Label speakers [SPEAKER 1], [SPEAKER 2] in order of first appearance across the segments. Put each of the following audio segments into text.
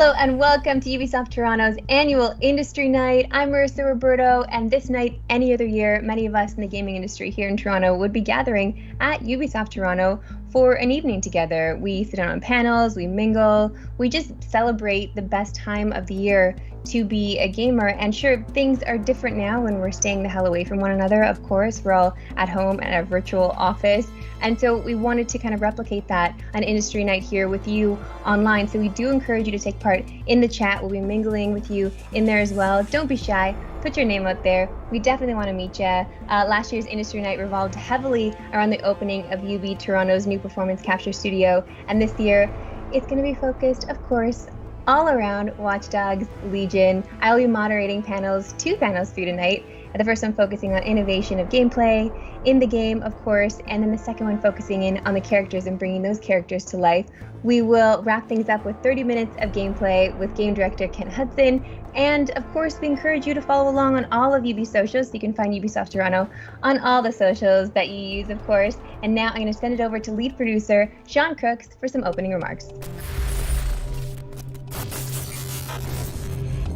[SPEAKER 1] Hello and welcome to Ubisoft Toronto's annual Industry Night. I'm Marissa Roberto, and this night, any other year, many of us in the gaming industry here in Toronto would be gathering at Ubisoft Toronto for an evening together. We sit down on panels, we mingle, we just celebrate the best time of the year to be a gamer. And sure, things are different now when we're staying the hell away from one another. Of course, we're all at home at a virtual office. And so we wanted to kind of replicate that on Industry Night here with you online. So we do encourage you to take part in the chat. We'll be mingling with you in there as well. Don't be shy. Put your name out there. We definitely want to meet you. Last year's Industry Night revolved heavily around the opening of UB Toronto's new performance capture studio. And this year, it's going to be focused, of course, all around Watch Dogs Legion. I'll be moderating two panels through tonight. The first one focusing on innovation of gameplay in the game, of course, and then the second one focusing in on the characters and bringing those characters to life. We will wrap things up with 30 minutes of gameplay with game director Kent Hudson. And of course, we encourage you to follow along on all of UB socials. So you can find Ubisoft Toronto on all the socials that you use, of course. And now I'm going to send it over to lead producer Sean Crooks for some opening remarks.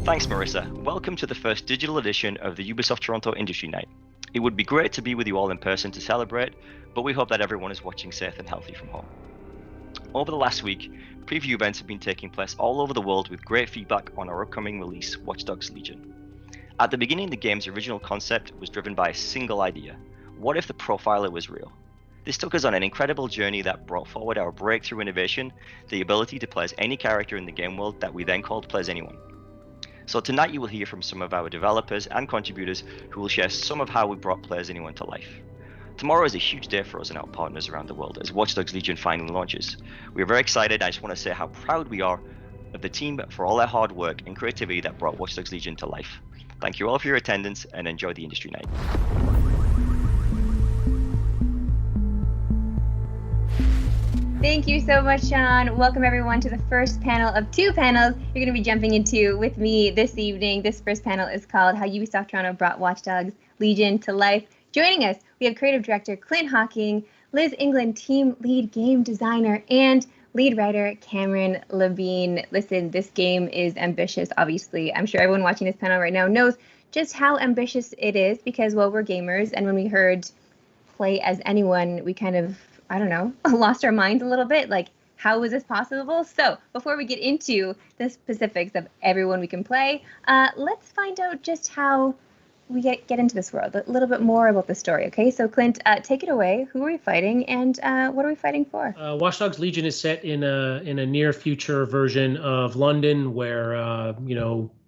[SPEAKER 2] Thanks, Marissa. Welcome to the first digital edition of the Ubisoft Toronto Industry Night. It would be great to be with you all in person to celebrate, but we hope that everyone is watching safe and healthy from home. Over the last week, preview events have been taking place all over the world with great feedback on our upcoming release, Watch Dogs Legion. At the beginning, the game's original concept was driven by a single idea: what if the profiler was real? This took us on an incredible journey that brought forward our breakthrough innovation, the ability to play as any character in the game world that we then called Play as Anyone. So tonight you will hear from some of our developers and contributors who will share some of how we brought Play as Anyone to life. Tomorrow is a huge day for us and our partners around the world as Watch Dogs Legion finally launches. We are very excited. I just want to say how proud we are of the team for all their hard work and creativity that brought Watch Dogs Legion to life. Thank you all for your attendance and enjoy the Industry Night.
[SPEAKER 1] Thank you so much, Sean. Welcome everyone to the first panel of two panels you're going to be jumping into with me this evening. This first panel is called How Ubisoft Toronto Brought Watch Dogs Legion to Life. Joining us, we have creative director Clint Hawking, Liz England, team lead game designer, and lead writer Cameron Levine. Listen, this game is ambitious, obviously. I'm sure everyone watching this panel right now knows just how ambitious it is because, well, we're gamers, and when we heard Play as Anyone, we kind of lost our minds a little bit, like, how was this possible? So before we get into the specifics of everyone we can play, let's find out just how we get into this world, a little bit more about the story, okay? So Clint, take it away. Who are we fighting, and what are we fighting for?
[SPEAKER 3] Watch Dogs Legion is set in a near future version of London where,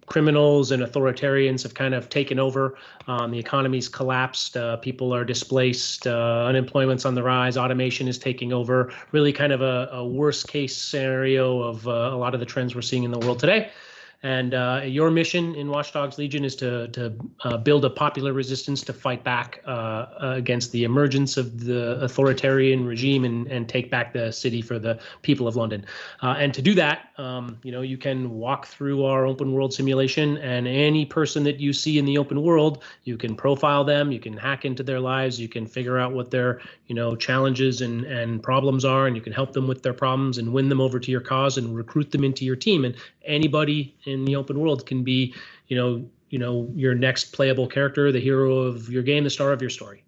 [SPEAKER 3] criminals and authoritarians have kind of taken over. The economy's collapsed. People are displaced. Unemployment's on the rise. Automation is taking over. Really kind of a worst case scenario of a lot of the trends we're seeing in the world today. And your mission in Watch Dogs Legion is to build a popular resistance to fight back against the emergence of the authoritarian regime and take back the city for the people of London. And to do that, you can walk through our open world simulation, and any person that you see in the open world, you can profile them, you can hack into their lives, you can figure out what their challenges and problems are, and you can help them with their problems and win them over to your cause and recruit them into your team. And anybody in the open world can be, your next playable character, the hero of your game, the star of your story.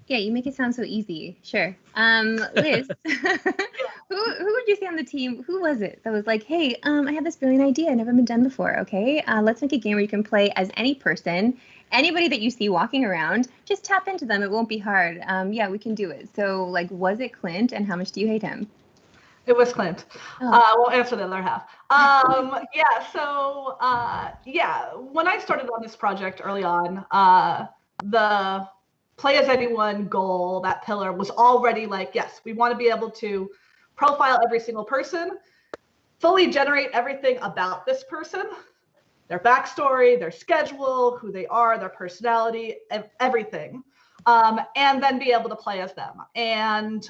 [SPEAKER 1] Yeah, you make it sound so easy. Sure. Liz, who would you say on the team? Who was it that was like, hey, I have this brilliant idea, never been done before. Okay, let's make a game where you can play as any person, anybody that you see walking around. Just tap into them. It won't be hard. Yeah, we can do it. So, like, was it Clint, and how much do you hate him?
[SPEAKER 4] It was Clint. We'll answer the other half. When I started on this project early on, the Play as Anyone goal, that pillar, was already like, yes, we want to be able to profile every single person, fully generate everything about this person, their backstory, their schedule, who they are, their personality, everything, and then be able to play as them. And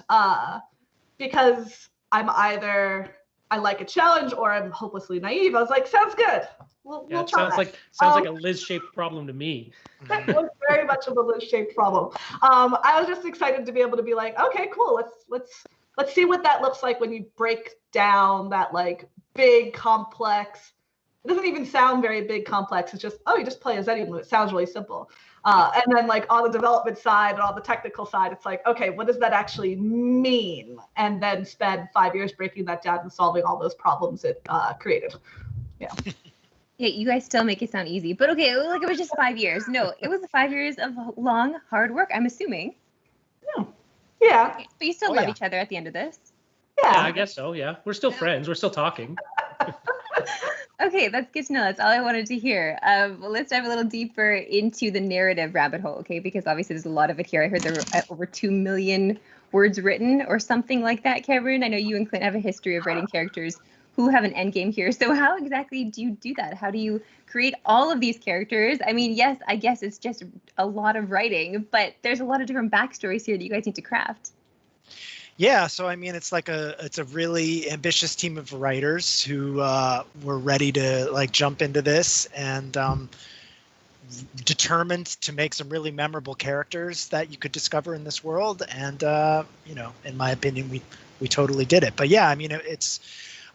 [SPEAKER 4] because I like a challenge or I'm hopelessly naive, I was like, sounds good. We'll try that.
[SPEAKER 3] Sounds like a Liz-shaped problem to me.
[SPEAKER 4] That was very much of a Liz-shaped problem. I was just excited to be able to be like, okay, cool. Let's see what that looks like when you break down that like big, complex. It doesn't even sound very big, complex. It's just, oh, you just play as anyone. It sounds really simple. And then like on the development side and on the technical side, it's like, okay, what does that actually mean? And then spend 5 years breaking that down and solving all those problems it created. Yeah.
[SPEAKER 1] Yeah, you guys still make it sound easy, but okay, like it was just 5 years. No, it was 5 years of long, hard work, I'm assuming.
[SPEAKER 4] Yeah.
[SPEAKER 1] Okay, but you still love each other at the end of this?
[SPEAKER 3] Yeah, I guess so, yeah. We're still friends. We're still talking.
[SPEAKER 1] Okay, that's good to know. That's all I wanted to hear. Well, let's dive a little deeper into the narrative rabbit hole, okay? Because obviously there's a lot of it here. I heard there were over 2 million words written or something like that, Cameron. I know you and Clint have a history of writing characters who have an end game here. So how exactly do you do that? How do you create all of these characters? I mean, yes, I guess it's just a lot of writing, but there's a lot of different backstories here that you guys need to craft.
[SPEAKER 5] Yeah, so I mean, it's a really ambitious team of writers who were ready to like jump into this and determined to make some really memorable characters that you could discover in this world. And you know, in my opinion, we totally did it. But yeah, I mean, it's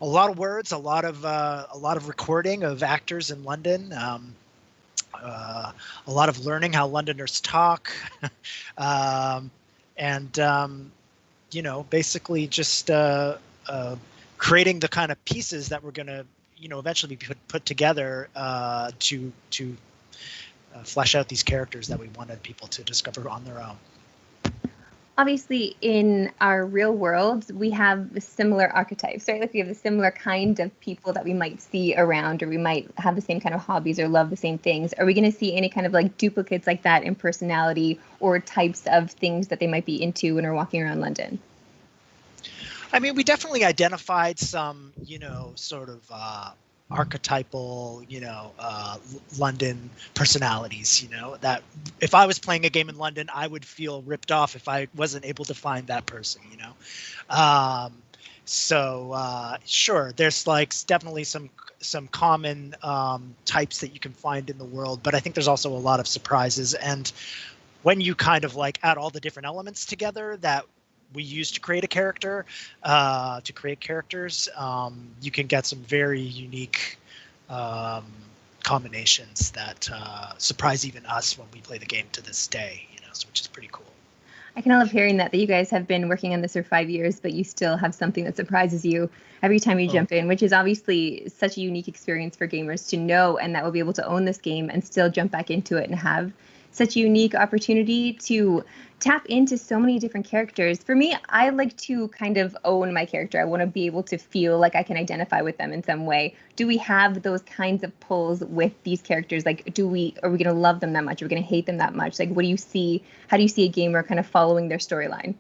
[SPEAKER 5] a lot of words, a lot of recording of actors in London. A lot of learning how Londoners talk, you know, basically just creating the kind of pieces that we're going to, you know, eventually be put together to flesh out these characters that we wanted people to discover on their own.
[SPEAKER 1] Obviously, in our real world, we have similar archetypes, right? Like we have the similar kind of people that we might see around, or we might have the same kind of hobbies or love the same things. Are we going to see any kind of like duplicates like that in personality or types of things that they might be into when we're walking around London?
[SPEAKER 5] I mean, we definitely identified some, you know, sort of archetypal, you know, London personalities, you know, that if I was playing a game in London, I would feel ripped off if I wasn't able to find that person, you know. Sure, there's like definitely some common types that you can find in the world, but I think there's also a lot of surprises. And when you kind of like add all the different elements together that we use to create a character, to create characters, you can get some very unique combinations that surprise even us when we play the game to this day, you know, so which is pretty cool.
[SPEAKER 1] I kind of love hearing that you guys have been working on this for 5 years, but you still have something that surprises you every time you jump in, which is obviously such a unique experience for gamers to know, and that will be able to own this game and still jump back into it and have such a unique opportunity to tap into so many different characters. For me, I like to kind of own my character. I want to be able to feel like I can identify with them in some way. Do we have those kinds of pulls with these characters? Like, are we going to love them that much? Are we going to hate them that much? Like, what do you see? How do you see a gamer kind of following their storyline?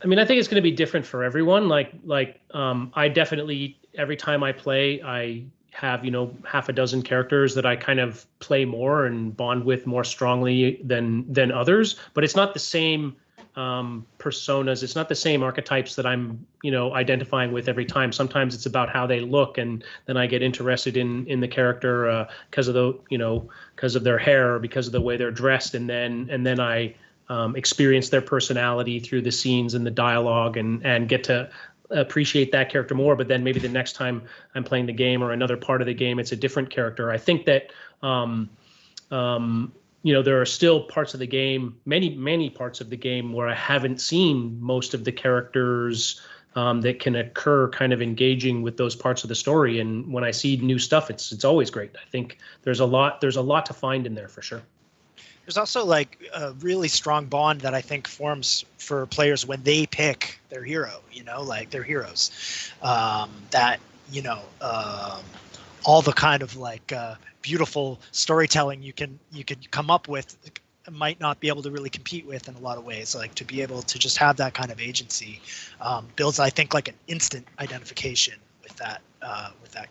[SPEAKER 3] I mean, I think it's going to be different for everyone. I definitely, every time I play, I have, you know, half a dozen characters that I kind of play more and bond with more strongly than others, but it's not the same personas. It's not the same archetypes that I'm, you know, identifying with every time. Sometimes it's about how they look, and then I get interested in the character because of the, you know, because of their hair or because of the way they're dressed, and then I experience their personality through the scenes and the dialogue, and get to appreciate that character more. But then maybe the next time I'm playing the game or another part of the game, it's a different character. I think that you know, there are still parts of the game, many parts of the game, where I haven't seen most of the characters that can occur kind of engaging with those parts of the story. And when I see new stuff, it's always great. I think there's a lot to find in there for sure.
[SPEAKER 5] There's also like a really strong bond that I think forms for players when they pick their hero, you know, like their heroes, that, you know, all the kind of like beautiful storytelling you can come up with might not be able to really compete with in a lot of ways. Like to be able to just have that kind of agency builds, I think, like an instant identification with that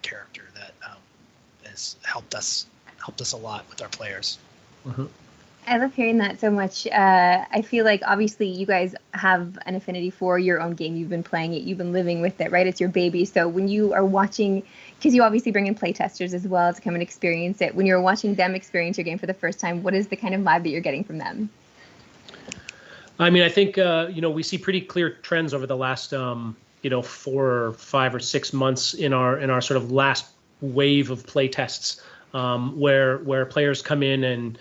[SPEAKER 5] character that has helped us a lot with our players.
[SPEAKER 3] Mm-hmm.
[SPEAKER 1] I love hearing that so much. I feel like obviously you guys have an affinity for your own game. You've been playing it. You've been living with it, right? It's your baby. So when you are watching, because you obviously bring in playtesters as well to come and experience it. When you're watching them experience your game for the first time, what is the kind of vibe that you're getting from them? I
[SPEAKER 3] mean, I think, you know, we see pretty clear trends over the last 4 or 5 or 6 months in our sort of last wave of play tests, where players come in and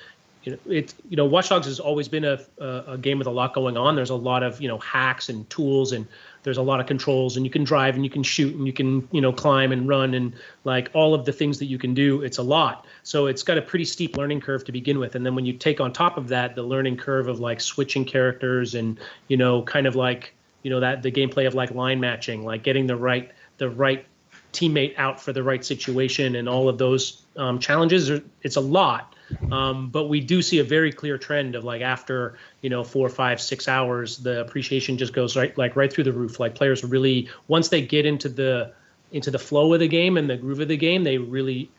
[SPEAKER 3] Watch Dogs has always been a game with a lot going on. There's a lot of hacks and tools, and there's a lot of controls, and you can drive and you can shoot and you can climb and run and like all of the things that you can do. It's a lot, so it's got a pretty steep learning curve to begin with. And then when you take on top of that the learning curve of like switching characters and kind of like that the gameplay of like line matching, like getting the right teammate out for the right situation, and all of those challenges, it's a lot. But we do see a very clear trend of like after 4, 5, 6 hours, the appreciation just goes right through the roof. Like players really, once they get into the flow of the game and the groove of the game, they really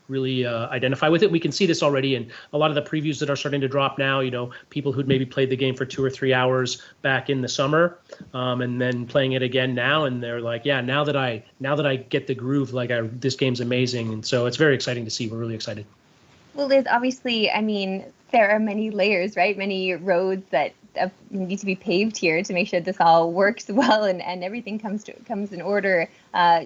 [SPEAKER 3] identify with it. We can see this already in a lot of the previews that are starting to drop now. People who'd maybe played the game for 2 or 3 hours back in the summer, and then playing it again now, and they're like, yeah, now that I get the groove, this game's amazing. And so it's very exciting to see. We're really excited.
[SPEAKER 1] Well, Liz, obviously, there are many layers, right? Many roads that need to be paved here to make sure this all works well and everything comes in order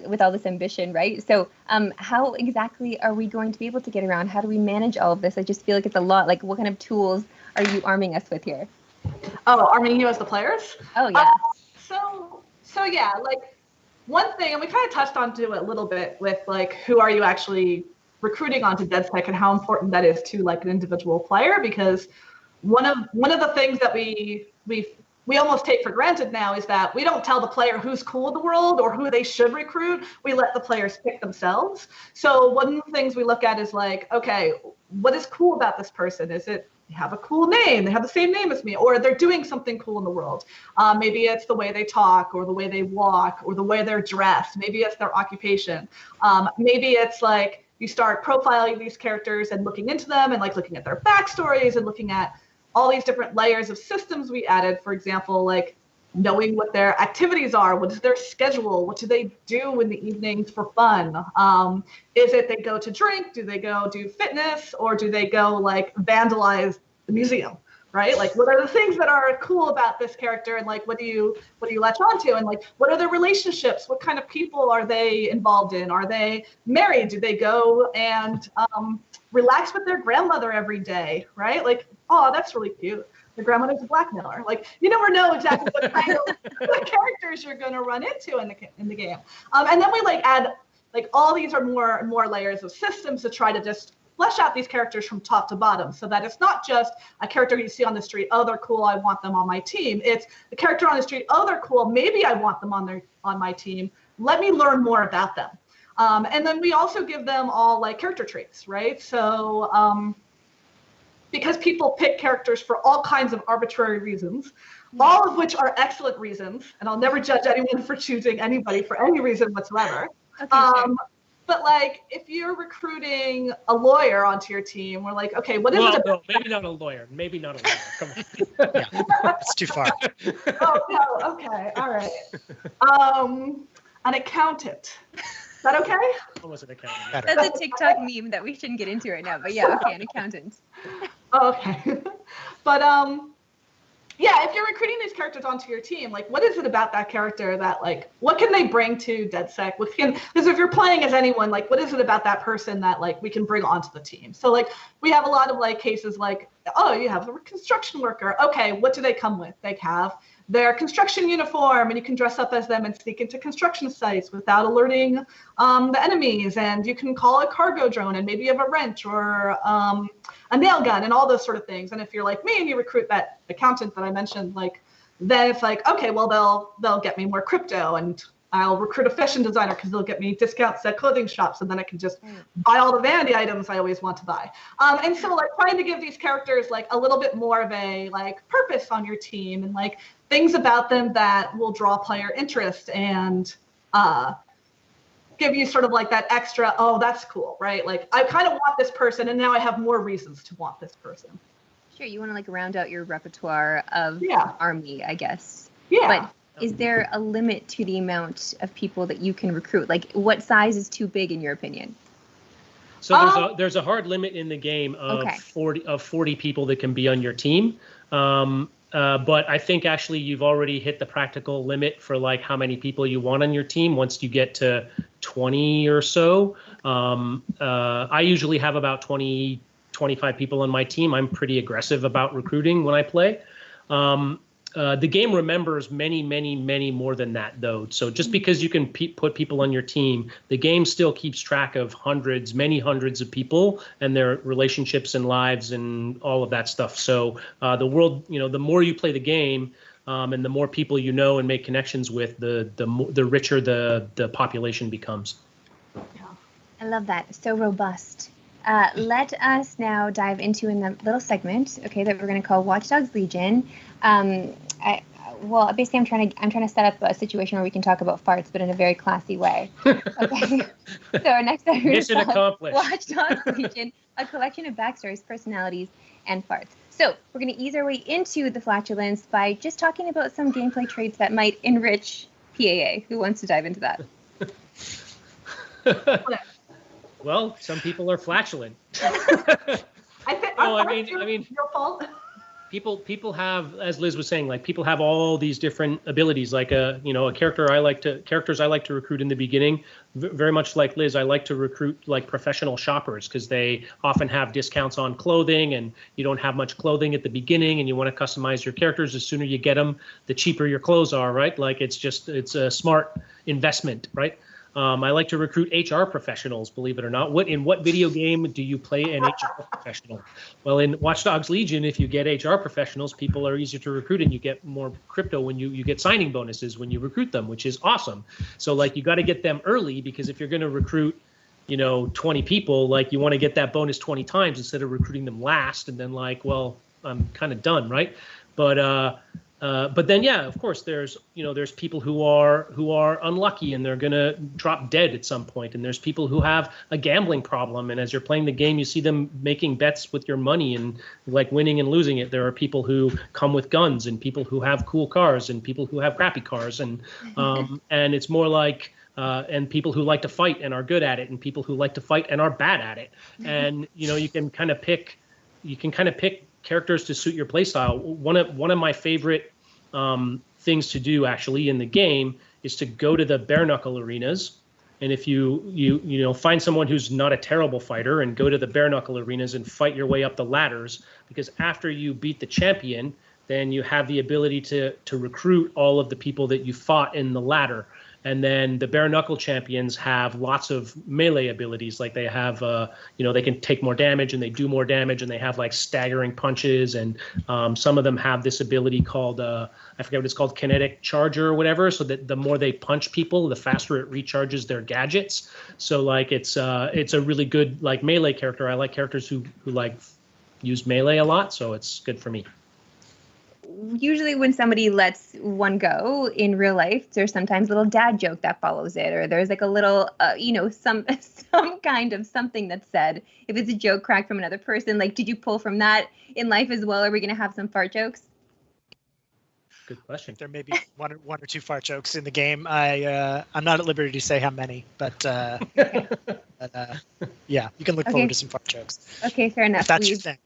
[SPEAKER 1] with all this ambition, right? So how exactly are we going to be able to get around? How do we manage all of this? I just feel like it's a lot. Like, what kind of tools are you arming us with here?
[SPEAKER 4] Oh, arming you as the players?
[SPEAKER 1] Oh, yeah.
[SPEAKER 4] So yeah, like one thing, and we kind of touched on to it a little bit with like, who are you actually recruiting onto DedSec and how important that is to like an individual player, because one of the things that we almost take for granted now is that we don't tell the player who's cool in the world or who they should recruit. We let the players pick themselves. So one of the things we look at is like, okay, what is cool about this person? Is it they have a cool name, they have the same name as me, or they're doing something cool in the world? Maybe it's the way they talk or the way they walk or the way they're dressed. Maybe it's their occupation. Maybe it's like, you start profiling these characters and looking into them and like looking at their backstories and looking at all these different layers of systems we added. For example, like knowing what their activities are, what is their schedule, what do they do in the evenings for fun? Is it they go to drink, do they go do fitness, or do they go like vandalize the museum? Right? Like, what are the things that are cool about this character, and like, what do you latch onto, and like, what are their relationships? What kind of people are they involved in? Are they married? Do they go and relax with their grandmother every day? Right? Like, oh, that's really cute. The grandmother's a blackmailer. Like, you never know exactly what kind of characters you're going to run into in the game. And then we like add like all these are more and more layers of systems to try to just flesh out these characters from top to bottom, so that it's not just a character you see on the street, oh, they're cool, I want them on my team. It's the character on the street, oh, they're cool, maybe I want them on my team. Let me learn more about them. And then we also give them all like character traits, right? So because people pick characters for all kinds of arbitrary reasons, all of which are excellent reasons, and I'll never judge anyone for choosing anybody for any reason whatsoever.
[SPEAKER 1] Okay, sure.
[SPEAKER 4] But like, if you're recruiting a lawyer onto your team, we're like, okay, what is it?
[SPEAKER 3] No, maybe not a lawyer. Maybe not a lawyer. Come on.
[SPEAKER 5] Yeah, it's too far.
[SPEAKER 4] Oh no. Okay. All right. An accountant. Is that okay?
[SPEAKER 3] Almost an accountant.
[SPEAKER 1] That's a TikTok meme that we shouldn't get into right now. But yeah, okay, an accountant.
[SPEAKER 4] Okay. But yeah, if you're recruiting these characters onto your team, like, what is it about that character that, like, what can they bring to DedSec? Because if you're playing as anyone, like, what is it about that person that, like, we can bring onto the team? So, like, we have a lot of, like, cases like, oh, you have a construction worker. Okay, what do they come with? They have their construction uniform, and you can dress up as them and sneak into construction sites without alerting the enemies. And you can call a cargo drone, and maybe you have a wrench or a nail gun and all those sort of things. And if you're like me and you recruit that accountant that I mentioned, like, then it's like, okay, well, they'll get me more crypto, and I'll recruit a fashion designer because they'll get me discounts at clothing shops, and then I can just buy all the vanity items I always want to buy. And so, like, trying to give these characters like a little bit more of a like purpose on your team, and like things about them that will draw player interest and give you sort of like that extra, oh, that's cool, right? Like, I kind of want this person, and now I have more reasons to want this person.
[SPEAKER 1] Sure, you want to like round out your repertoire of army, I guess.
[SPEAKER 4] Yeah.
[SPEAKER 1] But is there a limit to the amount of people that you can recruit? Like, what size is too big in your opinion?
[SPEAKER 3] So there's a hard limit in the game of 40 people that can be on your team. But I think actually you've already hit the practical limit for like how many people you want on your team. Once you get to 20 or so, I usually have about 20, 25 people on my team. I'm pretty aggressive about recruiting when I play. The game remembers many, many, many more than that, though. So just because you can put people on your team, the game still keeps track of hundreds, many hundreds of people and their relationships and lives and all of that stuff. So the world, the more you play the game and the more people you know and make connections with, the richer the population becomes.
[SPEAKER 1] I love that. So robust. Let us now dive into a little segment, okay, that we're going to call Watch Dogs Legion. Basically, I'm trying to set up a situation where we can talk about farts, but in a very classy way. Okay. So our next segment
[SPEAKER 3] Mission accomplished.
[SPEAKER 1] Watch Dogs Legion, a collection of backstories, personalities, and farts. So we're going to ease our way into the flatulence by just talking about some gameplay traits that might enrich PAA. Who wants to dive into that?
[SPEAKER 3] Well, some people are flatulent.
[SPEAKER 4] I mean, your fault.
[SPEAKER 3] People have, as Liz was saying, like people have all these different abilities. Like characters I like to recruit in the beginning. Very much like Liz, I like to recruit like professional shoppers because they often have discounts on clothing, and you don't have much clothing at the beginning, and you want to customize your characters. The sooner you get them, the cheaper your clothes are, right? Like it's a smart investment, right? I like to recruit HR professionals, believe it or not. In what video game do you play an HR professional? Well, in Watch Dogs Legion, if you get HR professionals, people are easier to recruit, and you get more crypto when you get signing bonuses when you recruit them, which is awesome. So like you got to get them early, because if you're going to recruit 20 people, like you want to get that bonus 20 times instead of recruiting them last and then like, well, I'm kind of done, right? But then, yeah, of course, there's people who are unlucky and they're gonna drop dead at some point, and there's people who have a gambling problem, and as you're playing the game, you see them making bets with your money and like winning and losing it. There are people who come with guns, and people who have cool cars, and people who have crappy cars, and it's more like and people who like to fight and are good at it, and people who like to fight and are bad at it, and you can kind of pick characters to suit your playstyle. One of my favorite things to do actually in the game is to go to the bare knuckle arenas, and if you find someone who's not a terrible fighter and go to the bare knuckle arenas and fight your way up the ladders, because after you beat the champion, then you have the ability to recruit all of the people that you fought in the ladder. And then the bare knuckle champions have lots of melee abilities, like they have, they can take more damage and they do more damage, and they have like staggering punches. And some of them have this ability called, I forget what it's called, kinetic charger or whatever. So that the more they punch people, the faster it recharges their gadgets. So like it's a really good like melee character. I like characters who like use melee a lot, so it's good for me.
[SPEAKER 1] Usually when somebody lets one go in real life, there's sometimes a little dad joke that follows it, or there's like a little, some kind of something that's said. If it's a joke cracked from another person, like, did you pull from that in life as well? Are we going to have some fart jokes?
[SPEAKER 3] Good question.
[SPEAKER 5] There may be one or two fart jokes in the game. I'm not at liberty to say how many, but yeah, you can look forward to some fart jokes.
[SPEAKER 1] Okay, fair enough.
[SPEAKER 5] If that's your thing.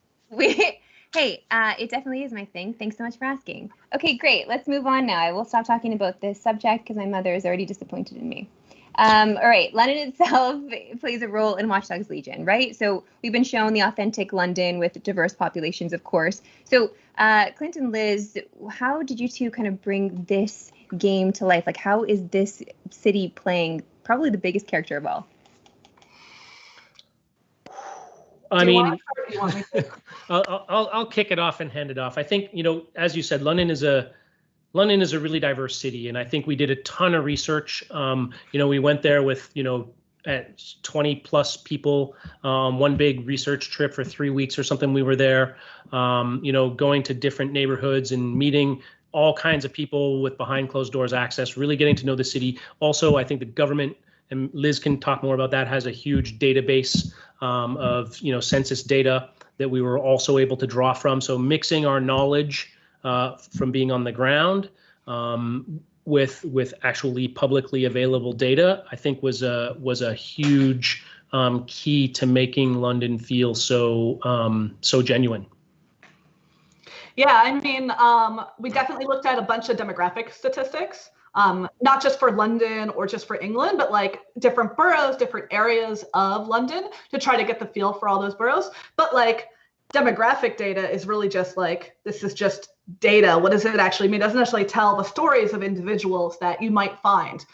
[SPEAKER 1] Hey, it definitely is my thing. Thanks so much for asking. Okay, great. Let's move on now. I will stop talking about this subject because my mother is already disappointed in me. All right, London itself plays a role in Watch Dogs Legion, right? So we've been shown the authentic London with diverse populations, of course. So Clint and Liz, how did you two kind of bring this game to life? Like, how is this city playing probably the biggest character of all?
[SPEAKER 3] I mean, I'll kick it off and hand it off. I think, as you said, London is a really diverse city, and I think we did a ton of research. We went there with, at 20 plus people, one big research trip for 3 weeks or something. We were there, going to different neighborhoods and meeting all kinds of people with behind closed doors access, really getting to know the city. Also, I think the government, and Liz can talk more about that, has a huge database of census data that we were also able to draw from. So mixing our knowledge from being on the ground with actually publicly available data, I think was a huge key to making London feel so genuine.
[SPEAKER 4] Yeah, I mean, we definitely looked at a bunch of demographic statistics, not just for London or just for England, but like different boroughs, different areas of London to try to get the feel for all those boroughs. But like demographic data is really just like, this is just data. What does it actually mean? It doesn't necessarily tell the stories of individuals that you might find.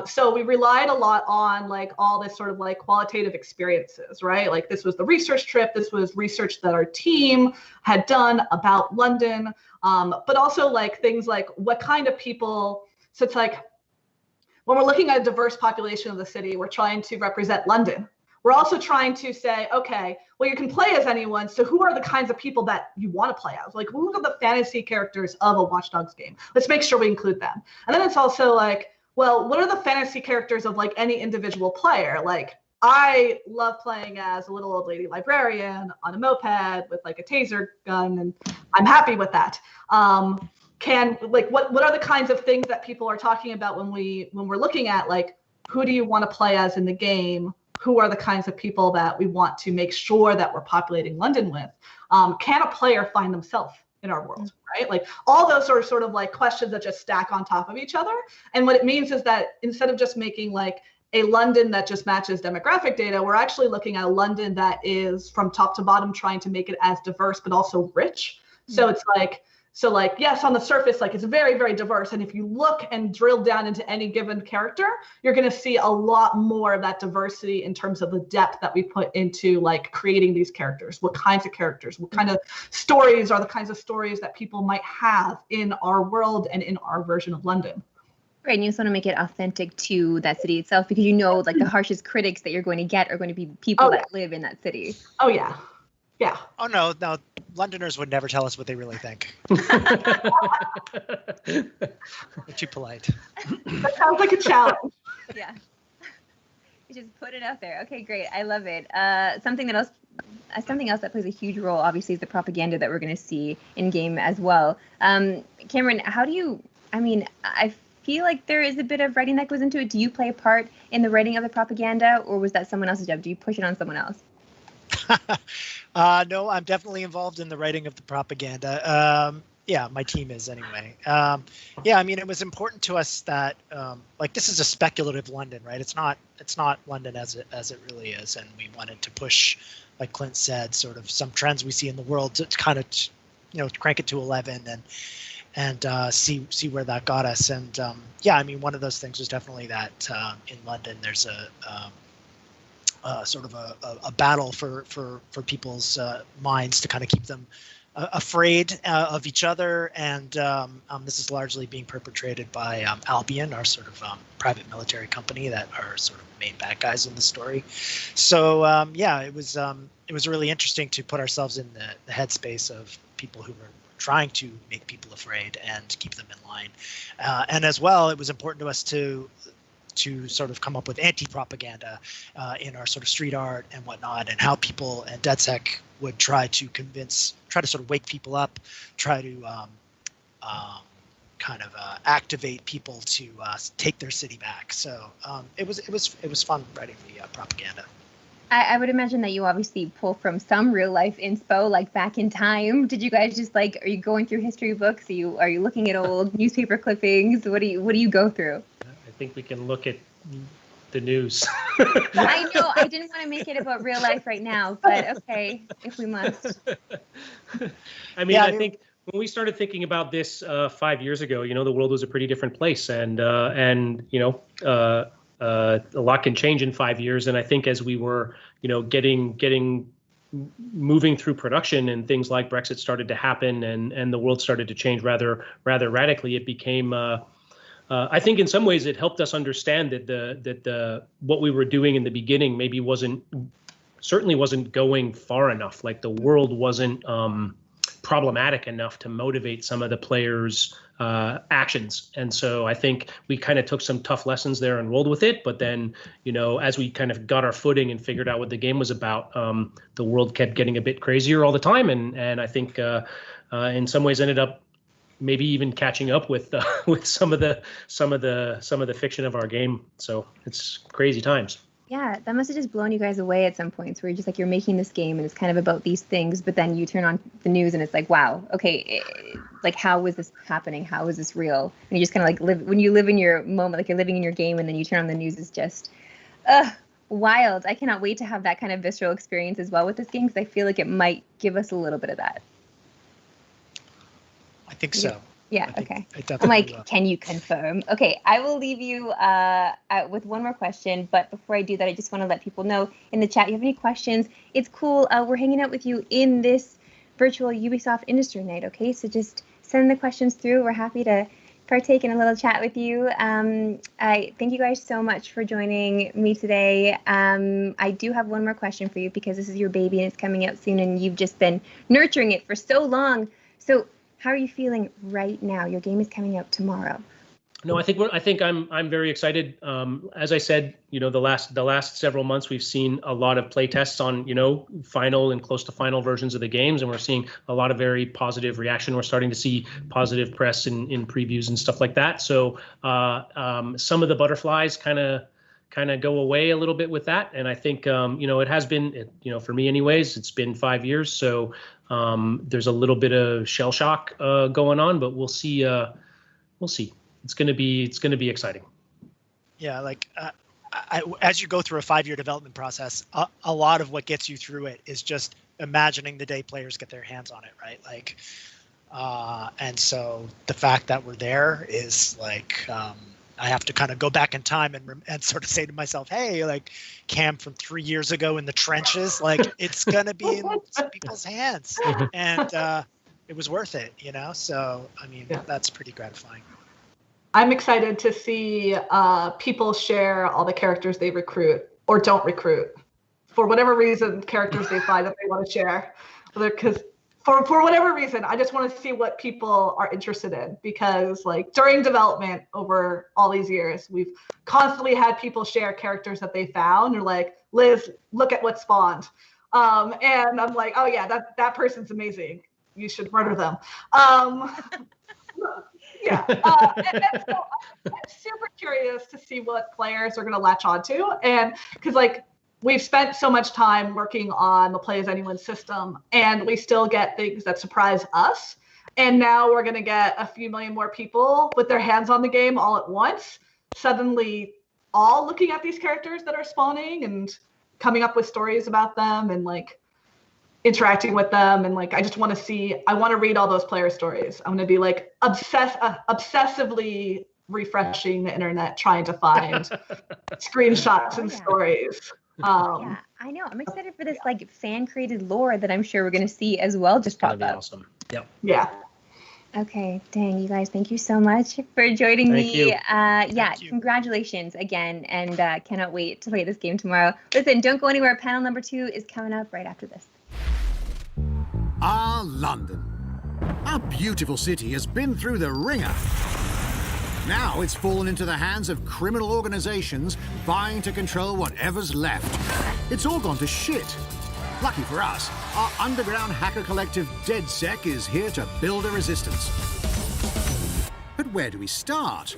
[SPEAKER 4] So we relied a lot on like all this sort of like qualitative experiences, right? Like this was the research trip. This was research that our team had done about London, but also like things like what kind of people. So it's like when we're looking at a diverse population of the city, we're trying to represent London. We're also trying to say, okay, well, you can play as anyone. So who are the kinds of people that you want to play as? Like, who are the fantasy characters of a Watch Dogs game? Let's make sure we include them. And then it's also like, well, what are the fantasy characters of like any individual player? Like, I love playing as a little old lady librarian on a moped with like a taser gun, and I'm happy with that. What are the kinds of things that people are talking about when we're looking at like, who do you want to play as in the game? Who are the kinds of people that we want to make sure that we're populating London with? Can a player find themselves in our world, right? Like all those are sort of like questions that just stack on top of each other. And what it means is that instead of just making like a London that just matches demographic data, we're actually looking at a London that is from top to bottom trying to make it as diverse, but also rich. So it's like, yes, on the surface, like it's very, very diverse. And if you look and drill down into any given character, you're going to see a lot more of that diversity in terms of the depth that we put into like creating these characters. What kinds of characters, what kind of stories are the kinds of stories that people might have in our world and in our version of London.
[SPEAKER 1] Right, and you just want to make it authentic to that city itself, because you know, like the harshest critics that you're going to get are going to be people that live in that city.
[SPEAKER 4] Oh yeah. Yeah.
[SPEAKER 5] Oh no, Londoners would never tell us what they really think. They're too polite.
[SPEAKER 4] That sounds like a challenge.
[SPEAKER 1] Yeah. You just put it out there. Okay, great. I love it. Something else that plays a huge role, obviously, is the propaganda that we're going to see in game as well. Cameron, I feel like there is a bit of writing that goes into it. Do you play a part in the writing of the propaganda, or was that someone else's job? Do you push it on someone else?
[SPEAKER 5] No, I'm definitely involved in the writing of the propaganda. Yeah, my team is anyway. Yeah, I mean, it was important to us that like this is a speculative London, right? It's not London as it really is, and we wanted to push, like Clint said, sort of some trends we see in the world to kind of crank it to 11 and see where that got us. And yeah, I mean, one of those things was definitely that in London there's sort of a battle for people's minds to kind of keep them afraid of each other, and this is largely being perpetrated by Albion, our sort of private military company that are sort of main bad guys in the story. So yeah, it was really interesting to put ourselves in the headspace of people who were trying to make people afraid and keep them in line, and as well, it was important to us to sort of come up with anti-propaganda in our sort of street art and whatnot, and how people and DedSec would try to sort of wake people up, try to kind of activate people to take their city back. So it was fun writing the propaganda.
[SPEAKER 1] I would imagine that you obviously pull from some real life inspo, like back in time. Did you guys just are you going through history books? Are you looking at old newspaper clippings? What do you go through?
[SPEAKER 3] I think we can look at the news.
[SPEAKER 1] I know, I didn't want to make it about real life right now, but okay, if we must.
[SPEAKER 3] I mean, yeah, I think when we started thinking about this 5 years ago, the world was a pretty different place, and a lot can change in 5 years. And I think as we were, moving through production and things like Brexit started to happen, and the world started to change rather radically, it became. I think in some ways it helped us understand that what we were doing in the beginning maybe certainly wasn't going far enough. Like the world wasn't problematic enough to motivate some of the players' actions. And so I think we kind of took some tough lessons there and rolled with it. But then, as we kind of got our footing and figured out what the game was about, the world kept getting a bit crazier all the time. And I think in some ways ended up maybe even catching up with some of the fiction of our game. So it's crazy times.
[SPEAKER 1] Yeah, that must have just blown you guys away at some points where you're just like, you're making this game and it's kind of about these things, but then you turn on the news and it's like, wow, okay, like, how is this happening? How is this real? And you just kind of like when you live in your moment, like you're living in your game, and then you turn on the news, is just wild. I cannot wait to have that kind of visceral experience as well with this game, because I feel like it might give us a little bit of that.
[SPEAKER 5] I think so.
[SPEAKER 1] Yeah, okay.
[SPEAKER 5] I'm
[SPEAKER 1] like, can you confirm? Okay, I will leave you with one more question, but before I do that, I just want to let people know in the chat, you have any questions, it's cool. We're hanging out with you in this virtual Ubisoft Industry Night, okay? So just send the questions through. We're happy to partake in a little chat with you. I thank you guys so much for joining me today. I do have one more question for you, because this is your baby and it's coming out soon, and you've just been nurturing it for so long. So how are you feeling right now? Your game is coming out tomorrow.
[SPEAKER 3] No, I think I'm very excited. As I said, the last several months we've seen a lot of play tests on final and close to final versions of the games, and we're seeing a lot of very positive reaction. We're starting to see positive press in previews and stuff like that. So some of the butterflies kind of go away a little bit with that, and I think it has been for me anyways. It's been 5 years, so there's a little bit of shell shock going on, but we'll see. We'll see. It's gonna be exciting.
[SPEAKER 5] Yeah, like as you go through a 5-year development process, a lot of what gets you through it is just imagining the day players get their hands on it, right? Like, and so the fact that we're there is like, I have to kind of go back in time and sort of say to myself, hey, like Cam from 3 years ago in the trenches, like it's gonna be in some people's hands, and it was worth it, So I mean, that's pretty gratifying.
[SPEAKER 4] I'm excited to see people share all the characters they recruit or don't recruit for whatever reason. Characters they find that they want to share, because for whatever reason, I just want to see what people are interested in, because like during development over all these years, we've constantly had people share characters that they found, or like, Liz, look at what spawned. And I'm like, oh yeah, that person's amazing. You should murder them. Yeah. And so I'm super curious to see what players are going to latch onto. And because like we've spent so much time working on the Play as Anyone system, and we still get things that surprise us. And now we're going to get a few million more people with their hands on the game all at once, suddenly all looking at these characters that are spawning and coming up with stories about them and like interacting with them. And like, I want to read all those player stories. I'm going to be like obsessively refreshing the internet, trying to find screenshots and stories.
[SPEAKER 1] Yeah, I know. I'm excited for this like fan created lore that I'm sure we're going to see as well. Just pop up.
[SPEAKER 3] Awesome. Yep.
[SPEAKER 4] Yeah.
[SPEAKER 1] Okay, dang, you guys, thank you so much for joining me.
[SPEAKER 3] You.
[SPEAKER 1] Congratulations again, and cannot wait to play this game tomorrow. Listen, don't go anywhere. Panel number 2 is coming up right after this.
[SPEAKER 6] London. Our beautiful city has been through the ringer. Now it's fallen into the hands of criminal organizations vying to control whatever's left. It's all gone to shit. Lucky for us, our underground hacker collective DedSec is here to build a resistance. But where do we start?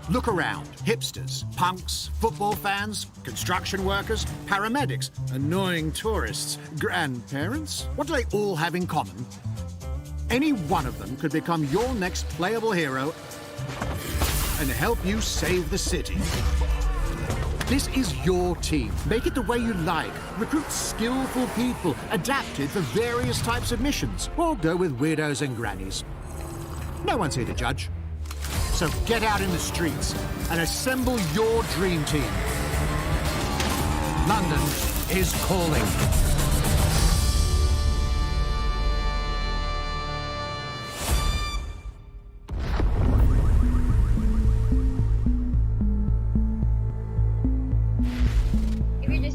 [SPEAKER 6] Look around. Hipsters, punks, football fans, construction workers, paramedics, annoying tourists, grandparents. What do they all have in common? Any one of them could become your next playable hero and help you save the city. This is your team. Make it the way you like. Recruit skillful people, adapted for various types of missions, or go with weirdos and grannies. No one's here to judge. So get out in the streets and assemble your dream team. London is calling.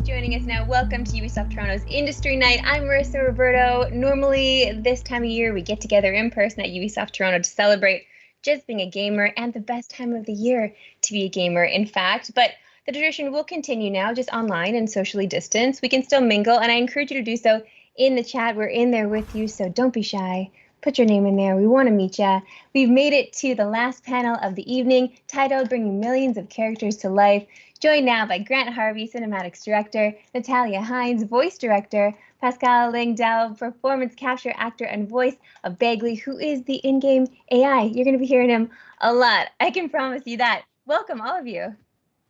[SPEAKER 1] Joining us now, welcome to Ubisoft Toronto's Industry Night. I'm Marissa Roberto. Normally this time of year we get together in person at Ubisoft Toronto to celebrate just being a gamer, and the best time of the year to be a gamer, in fact. But the tradition will continue now, just online and socially distanced. We can still mingle, and I encourage you to do so in the chat. We're in there with you, so don't be shy. Put your name in there. We want to meet ya. We've made it to the last panel of the evening, titled Bringing Millions of Characters to Life. Joined now by Grant Harvey, Cinematics Director, Natalia Hines, Voice Director, Pascal Langdell, Performance Capture Actor and Voice of Bagley, who is the in-game AI. You're going to be hearing him a lot. I can promise you that. Welcome, all of you.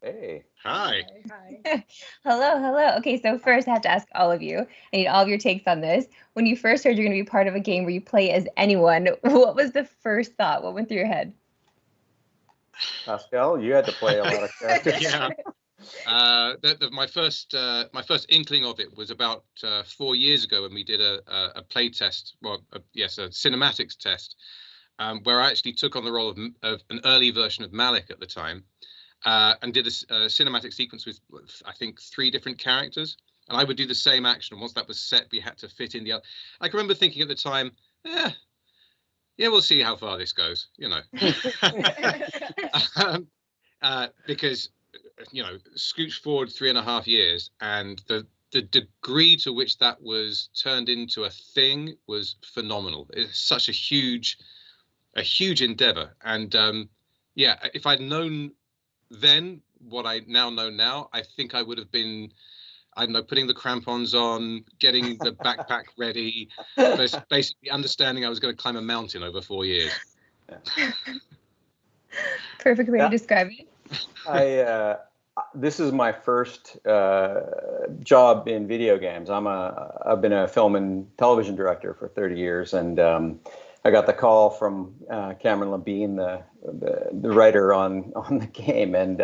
[SPEAKER 7] Hey.
[SPEAKER 8] Hi.
[SPEAKER 4] Hi.
[SPEAKER 1] Hello. Okay, so first I have to ask all of you. I need all of your takes on this. When you first heard you're going to be part of a game where you play as anyone, what was the first thought? What went through your head?
[SPEAKER 7] Pascal, you had to play a lot of characters.
[SPEAKER 8] Yeah. My first inkling of it was about 4 years ago when we did a play test. Well, a cinematics test, where I actually took on the role of an early version of Malik at the time, and did a cinematic sequence with, I think, 3 different characters. And I would do the same action. And once that was set, we had to fit in the other. I can remember thinking at the time, yeah, we'll see how far this goes, you know. Because, you know, scooch forward 3.5 years, and the degree to which that was turned into a thing was phenomenal. It's such a huge endeavor. And yeah, if I'd known then what I now know now, I think I would have been, I don't know, putting the crampons on, getting the backpack ready, basically understanding I was going to climb a mountain over 4 years.
[SPEAKER 1] Perfect way to describe it.
[SPEAKER 7] This is my first job in video games. I've been a film and television director for 30 years, and I got the call from Cameron Levine, the writer on the game, and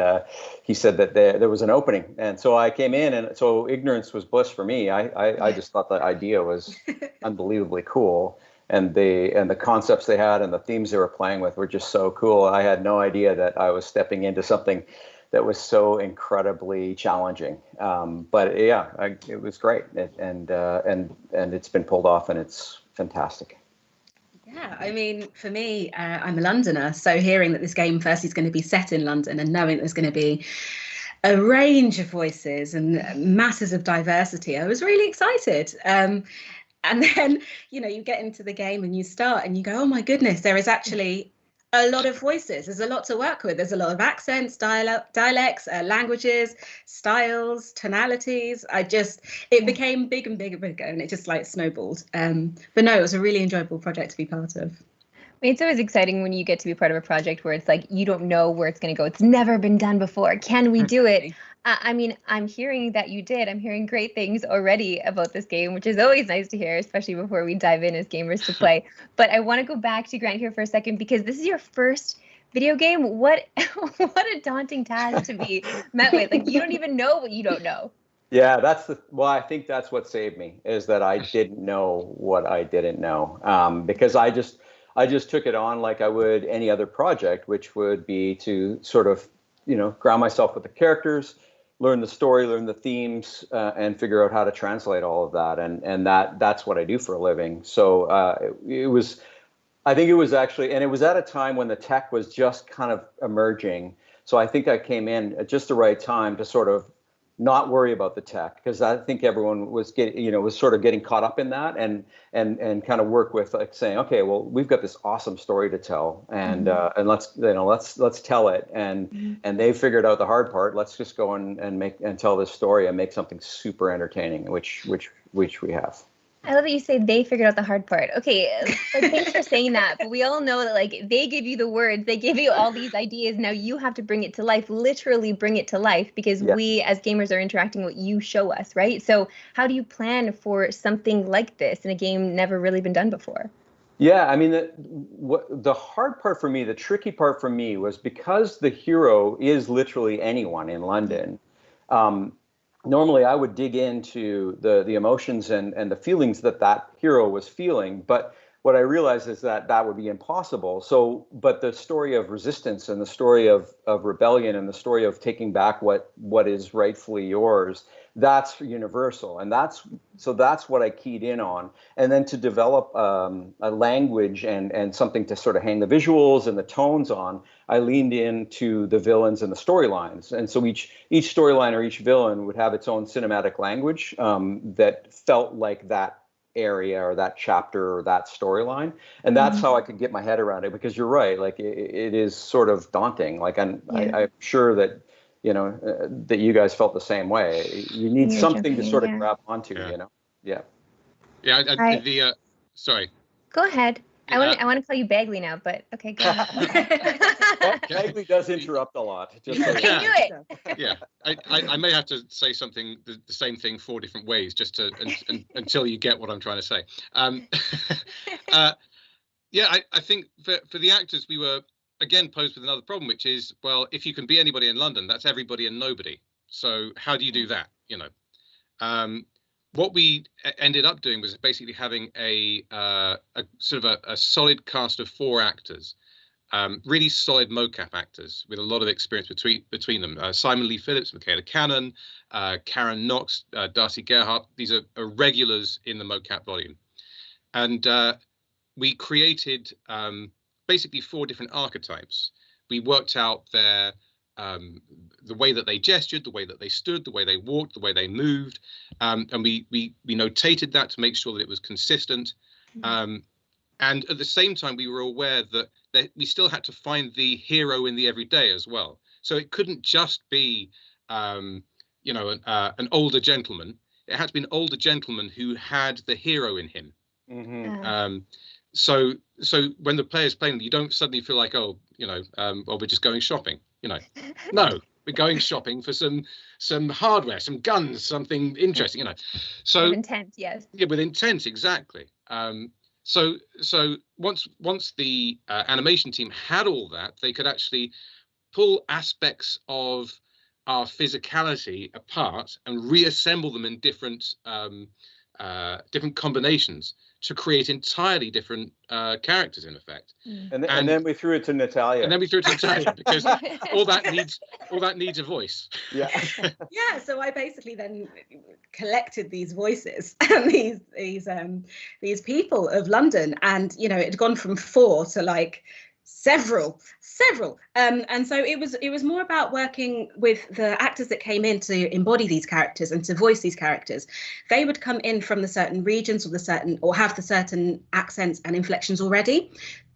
[SPEAKER 7] he said that there was an opening, and so I came in, and so ignorance was bliss for me. I just thought the idea was unbelievably cool, and the concepts they had and the themes they were playing with were just so cool. I had no idea that I was stepping into something that was so incredibly challenging. But yeah, it was great, and it's been pulled off, and it's fantastic.
[SPEAKER 9] Yeah, I mean, for me, I'm a Londoner, so hearing that this game first is going to be set in London and knowing there's going to be a range of voices and masses of diversity, I was really excited. And then, you know, you get into the game and you start and you go, oh my goodness, there is actually a lot of voices. There's a lot to work with. There's a lot of accents, dialects, languages, styles, tonalities. It became bigger and bigger, and it just like snowballed. But no, it was a really enjoyable project to be part of.
[SPEAKER 1] It's always exciting when you get to be part of a project where it's like, you don't know where it's going to go. It's never been done before. Can we do it? I mean, I'm hearing that you did. I'm hearing great things already about this game, which is always nice to hear, especially before we dive in as gamers to play. But I want to go back to Grant here for a second, because this is your first video game. What a daunting task to be met with. Like, you don't even know what you don't know.
[SPEAKER 7] Yeah, I think that's what saved me, is that I didn't know what I didn't know, because I just took it on like I would any other project, which would be to sort of, you know, ground myself with the characters, learn the story, learn the themes, and figure out how to translate all of that. And that's what I do for a living. So I think it was actually, and it was at a time when the tech was just kind of emerging. So I think I came in at just the right time to sort of not worry about the tech, because I think everyone was sort of getting caught up in that, and kind of work with, like, saying, okay, well, we've got this awesome story to tell, and let's tell it, and they figured out the hard part. Let's just go and tell this story and make something super entertaining, which we have.
[SPEAKER 1] I love that you say they figured out the hard part. Okay, like, thanks for saying that. But we all know that, like, they give you the words, they give you all these ideas. Now you have to bring it to life, literally bring it to life, because we as gamers are interacting with what you show us, right? So how do you plan for something like this in a game never really been done before?
[SPEAKER 7] Yeah, I mean, the hard part for me, the tricky part for me, was because the hero is literally anyone in London. Normally, I would dig into the emotions and the feelings that hero was feeling, but what I realized is that would be impossible. So, but the story of resistance and the story of rebellion and the story of taking back what is rightfully yours, that's universal, and that's what I keyed in on. And then to develop a language and something to sort of hang the visuals and the tones on, I leaned into the villains and the storylines. And so each storyline or each villain would have its own cinematic language that felt like that area or that chapter or that storyline, and that's how I could get my head around it. Because you're right, like it is sort of daunting. Like I'm sure that that you guys felt the same way. You need something to sort of grab onto,
[SPEAKER 8] Sorry.
[SPEAKER 1] Go ahead. I want to call you Bagley now, but okay, go ahead.
[SPEAKER 7] Well, Bagley does interrupt a lot. Just
[SPEAKER 1] you can do it.
[SPEAKER 8] Yeah, I may have to say something the same thing 4 different ways just to until you get what I'm trying to say. I think for the actors, we were again posed with another problem, which is, well, if you can be anybody in London, that's everybody and nobody. So how do you do that? What we ended up doing was basically having a sort of a solid cast of 4 actors, really solid mocap actors with a lot of experience between them. Simon Lee Phillips, Michaela Cannon, Karen Knox, Darcy Gerhardt. These are regulars in the mocap volume. And we created basically 4 different archetypes. We worked out the way that they gestured, the way that they stood, the way they walked, the way they moved, and we notated that to make sure that it was consistent. And at the same time, we were aware that we still had to find the hero in the everyday as well. So it couldn't just be, an older gentleman. It had to be an older gentleman who had the hero in him. So when the player's playing, you don't suddenly feel like, we're just going shopping. No, we're going shopping for some hardware, some guns, something interesting. So
[SPEAKER 1] with intent, yes.
[SPEAKER 8] Yeah, with intent, exactly. So once the animation team had all that, they could actually pull aspects of our physicality apart and reassemble them in different combinations to create entirely different characters, in effect.
[SPEAKER 7] And then we threw it to Natalia.
[SPEAKER 8] And then we threw it to Natalia because all that needs a voice.
[SPEAKER 7] Yeah.
[SPEAKER 9] Yeah. So I basically then collected these voices and these people of London, and it had gone from 4 to like several. And so it was more about working with the actors that came in to embody these characters and to voice these characters. They would come in from the certain regions or have the certain accents and inflections already.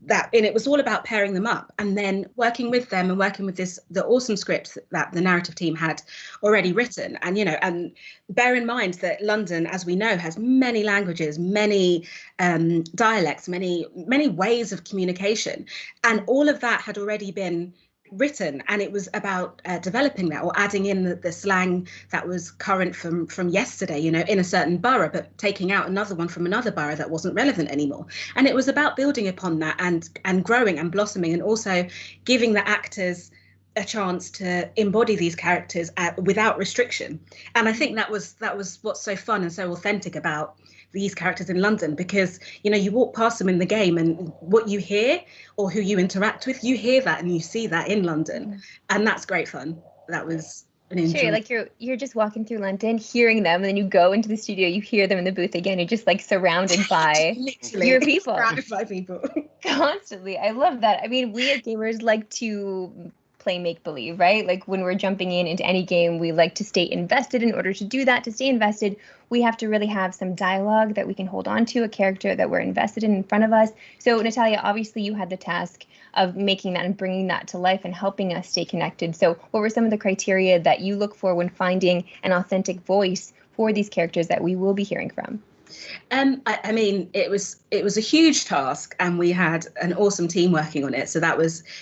[SPEAKER 9] And it was all about pairing them up and then working with them and working with the awesome script that the narrative team had already written. And and bear in mind that London, as we know, has many languages, many dialects, many ways of communication, and all of that had already been written, and it was about developing that or adding in the slang that was current from yesterday, in a certain borough, but taking out another one from another borough that wasn't relevant anymore. And it was about building upon that and growing and blossoming, and also giving the actors a chance to embody these characters without restriction. And I think that was what's so fun and so authentic about these characters in London, because you walk past them in the game and what you hear or who you interact with, you hear that and you see that in London, and that's great fun. That was an enjoyment.
[SPEAKER 1] Sure, like you're just walking through London, hearing them, and then you go into the studio, you hear them in the booth again. You're just like surrounded by your people.
[SPEAKER 9] Surrounded by people.
[SPEAKER 1] Constantly. I love that. I mean, we as gamers like to play make-believe, right? Like when we're jumping into any game, we like to stay invested. In order to do that, to stay invested, we have to really have some dialogue that we can hold on to, a character that we're invested in front of us. So Natalia, obviously you had the task of making that and bringing that to life and helping us stay connected. So what were some of the criteria that you look for when finding an authentic voice for these characters that we will be hearing from?
[SPEAKER 9] I mean, it was a huge task, and we had an awesome team working on it. So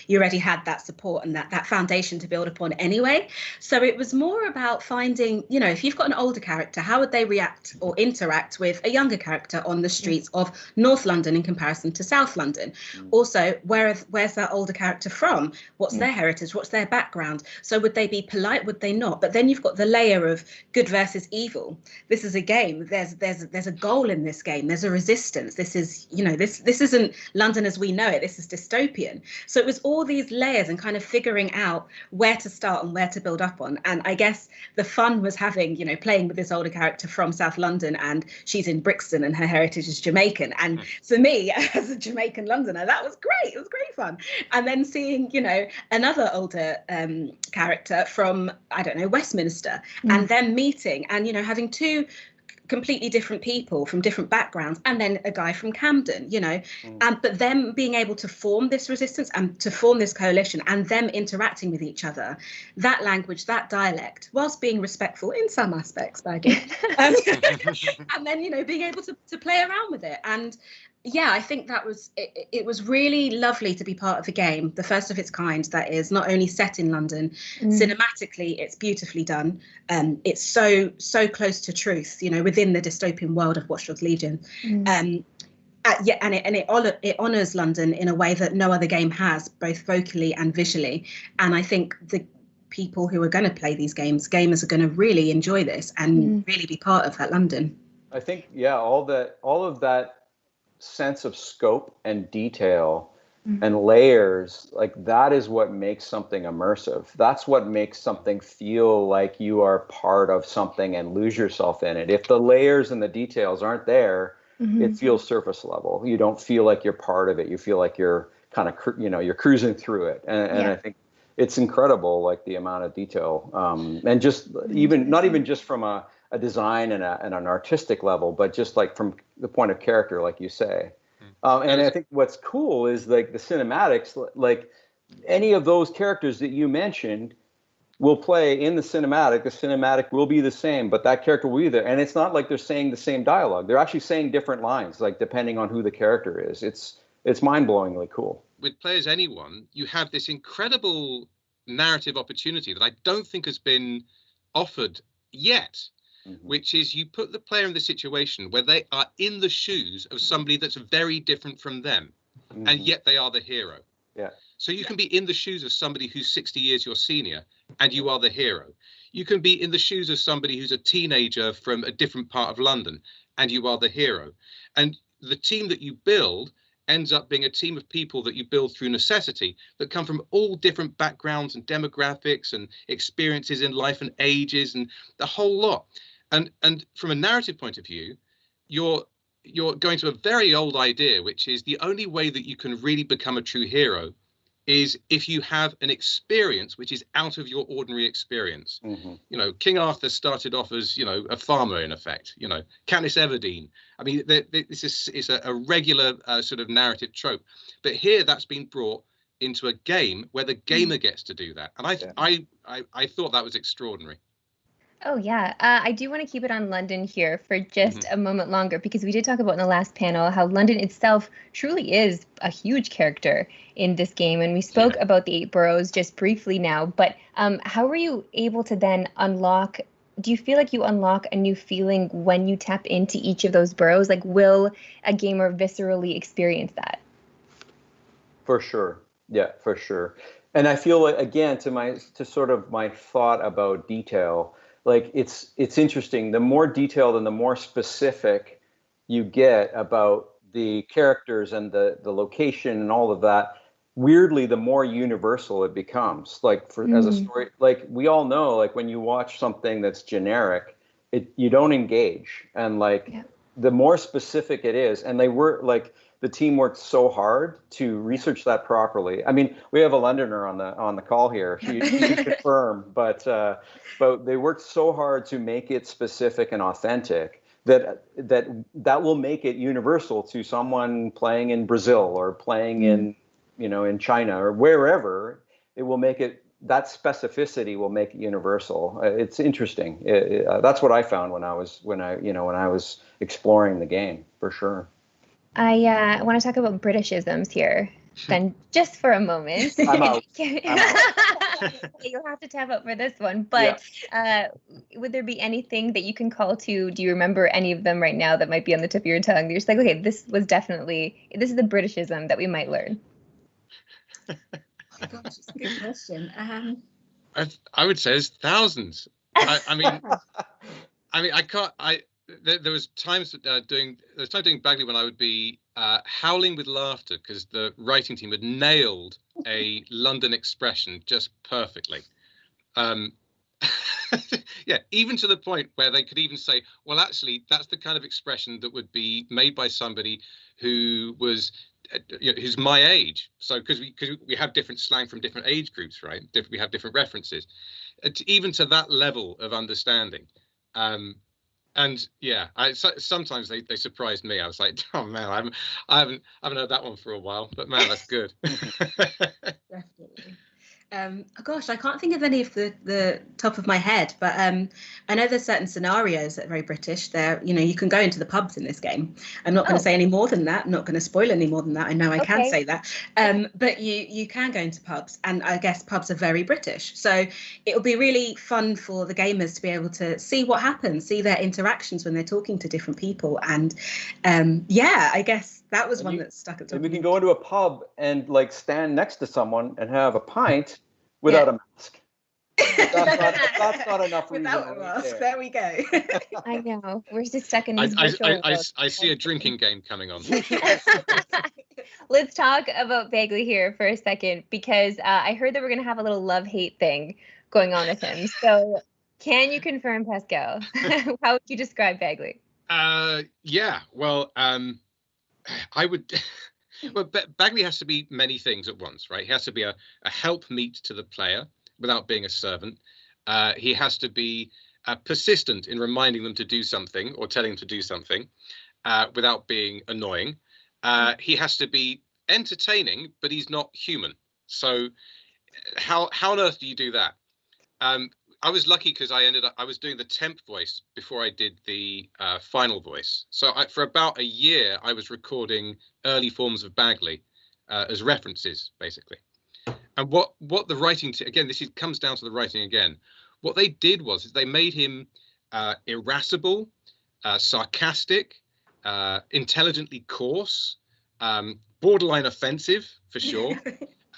[SPEAKER 9] you already had that support and that foundation to build upon anyway. So it was more about finding, if you've got an older character, how would they react or interact with a younger character on the streets of North London in comparison to South London? Also, where's that older character from? What's their heritage? What's their background? So would they be polite? Would they not? But then you've got the layer of good versus evil. This is a game. There's a goal in this game. There's a resistance. This is, this isn't London as we know it. This is dystopian. So it was all these layers and kind of figuring out where to start and where to build up on. And I guess the fun was having, playing with this older character from South London, and she's in Brixton and her heritage is Jamaican. And for me, as a Jamaican Londoner, that was great. It was great fun. And then seeing, another older character from, I don't know, Westminster, and them meeting and, having two completely different people from different backgrounds, and then a guy from Camden, you know, but them being able to form this resistance and to form this coalition, and them interacting with each other, that language, that dialect, whilst being respectful in some aspects, Bergie, and then, you know, being able to play around with it. And yeah, I think that was it was really lovely to be part of a game, the first of its kind, that is not only set in London, cinematically it's beautifully done, it's so close to truth, you know, within the dystopian world of Watch Dogs Legion. Yeah, and it honors London in a way that no other game has, both vocally and visually. And I think the people who are going to play these gamers are going to really enjoy this and really be part of that London.
[SPEAKER 7] I think, yeah, all of that sense of scope and detail and layers, like that is what makes something immersive. That's what makes something feel like you are part of something and lose yourself in it. If the layers and the details aren't there, it feels surface level. You don't feel like you're part of it. You feel like you're kind of, you know, you're cruising through it. And I think it's incredible, like the amount of detail, and just even not even just from a design and an artistic level, but just like from the point of character, like you say. And I think what's cool is like the cinematics, like any of those characters that you mentioned will play in the cinematic. The cinematic will be the same, but that character will be there. And it's not like they're saying the same dialogue. They're actually saying different lines, like depending on who the character is. It's mind-blowingly cool.
[SPEAKER 8] With Play As Anyone, you have this incredible narrative opportunity that I don't think has been offered yet. Which is you put the player in the situation where they are in the shoes of somebody that's very different from them, and yet they are the hero.
[SPEAKER 7] Yeah.
[SPEAKER 8] So you can be in the shoes of somebody who's 60 years your senior, and you are the hero. You can be in the shoes of somebody who's a teenager from a different part of London, and you are the hero. And the team that you build ends up being a team of people that you build through necessity, that come from all different backgrounds and demographics and experiences in life and ages and the whole lot. And from a narrative point of view, you're going to a very old idea, which is the only way that you can really become a true hero is if you have an experience which is out of your ordinary experience. You know, King Arthur started off as, you know, a farmer in effect. You know, Katniss Everdeen. I mean, this is a regular sort of narrative trope, but here that's been brought into a game where the gamer gets to do that, and I thought that was extraordinary.
[SPEAKER 1] Oh, yeah. I do want to keep it on London here for just a moment longer, because we did talk about in the last panel how London itself truly is a huge character in this game. And we spoke about the 8 boroughs just briefly now. But how were you able to then unlock? Do you feel like you unlock a new feeling when you tap into each of those boroughs? Like, will a gamer viscerally experience that?
[SPEAKER 7] For sure. Yeah, for sure. And I feel like, again, to sort of my thought about detail, like it's interesting. The more detailed and the more specific you get about the characters and the location and all of that, weirdly, the more universal it becomes. Like as a story, like we all know, like when you watch something that's generic, you don't engage. And like the more specific it is, and the team worked so hard to research that properly. I mean, we have a Londoner on the call here. She can confirm, but they worked so hard to make it specific and authentic that will make it universal to someone playing in Brazil or playing in China or wherever. It will make it, that specificity will make it universal. It's interesting. That's what I found when I was exploring the game, for sure.
[SPEAKER 1] I want to talk about Britishisms here, then, just for a moment.
[SPEAKER 7] I'm out.
[SPEAKER 1] You'll have to tap out for this one. But would there be anything that you can call to? Do you remember any of them right now that might be on the tip of your tongue? You're just like, okay, this is the Britishism that we might learn.
[SPEAKER 9] Gosh, that's a good question.
[SPEAKER 8] I would say there's thousands. I mean, I can't. There was times doing Bagley when I would be howling with laughter because the writing team had nailed a London expression just perfectly. Yeah, even to the point where they could even say, well, actually, that's the kind of expression that would be made by somebody who was who's my age. So because we have different slang from different age groups, right? We have different references. Even to that level of understanding. And yeah, sometimes they surprised me. I was like, oh man, I haven't heard that one for a while, but man, that's good.
[SPEAKER 9] Definitely. Oh gosh, I can't think of any of the top of my head, but I know there's certain scenarios that are very British. There, you can go into the pubs in this game. I'm not going to say any more than that. I'm not going to spoil any more than that. I know I can say that. But you can go into pubs, and I guess pubs are very British. So it'll be really fun for the gamers to be able to see what happens, see their interactions when they're talking to different people. And I guess that was one that stuck at the top.
[SPEAKER 7] We can go into a pub and like stand next to someone and have a pint without a mask. That's not enough reason.
[SPEAKER 9] Without a mask, there we go.
[SPEAKER 1] I know. We're just stuck in these
[SPEAKER 8] I see a drinking game coming on.
[SPEAKER 1] Let's talk about Bagley here for a second, because I heard that we're going to have a little love-hate thing going on with him. So can you confirm, Pascal? How would you describe Bagley?
[SPEAKER 8] Well, I would... Well, Bagley has to be many things at once, right? He has to be a helpmeet to the player without being a servant. He has to be persistent in reminding them to do something or telling them to do something without being annoying. He has to be entertaining, but he's not human. So how on earth do you do that? I was lucky because I was doing the temp voice before I did the final voice. So for about a year, I was recording early forms of Bagley as references, basically. And what the writing, again, comes down to the writing again. What they did was they made him irascible, sarcastic, intelligently coarse, borderline offensive for sure.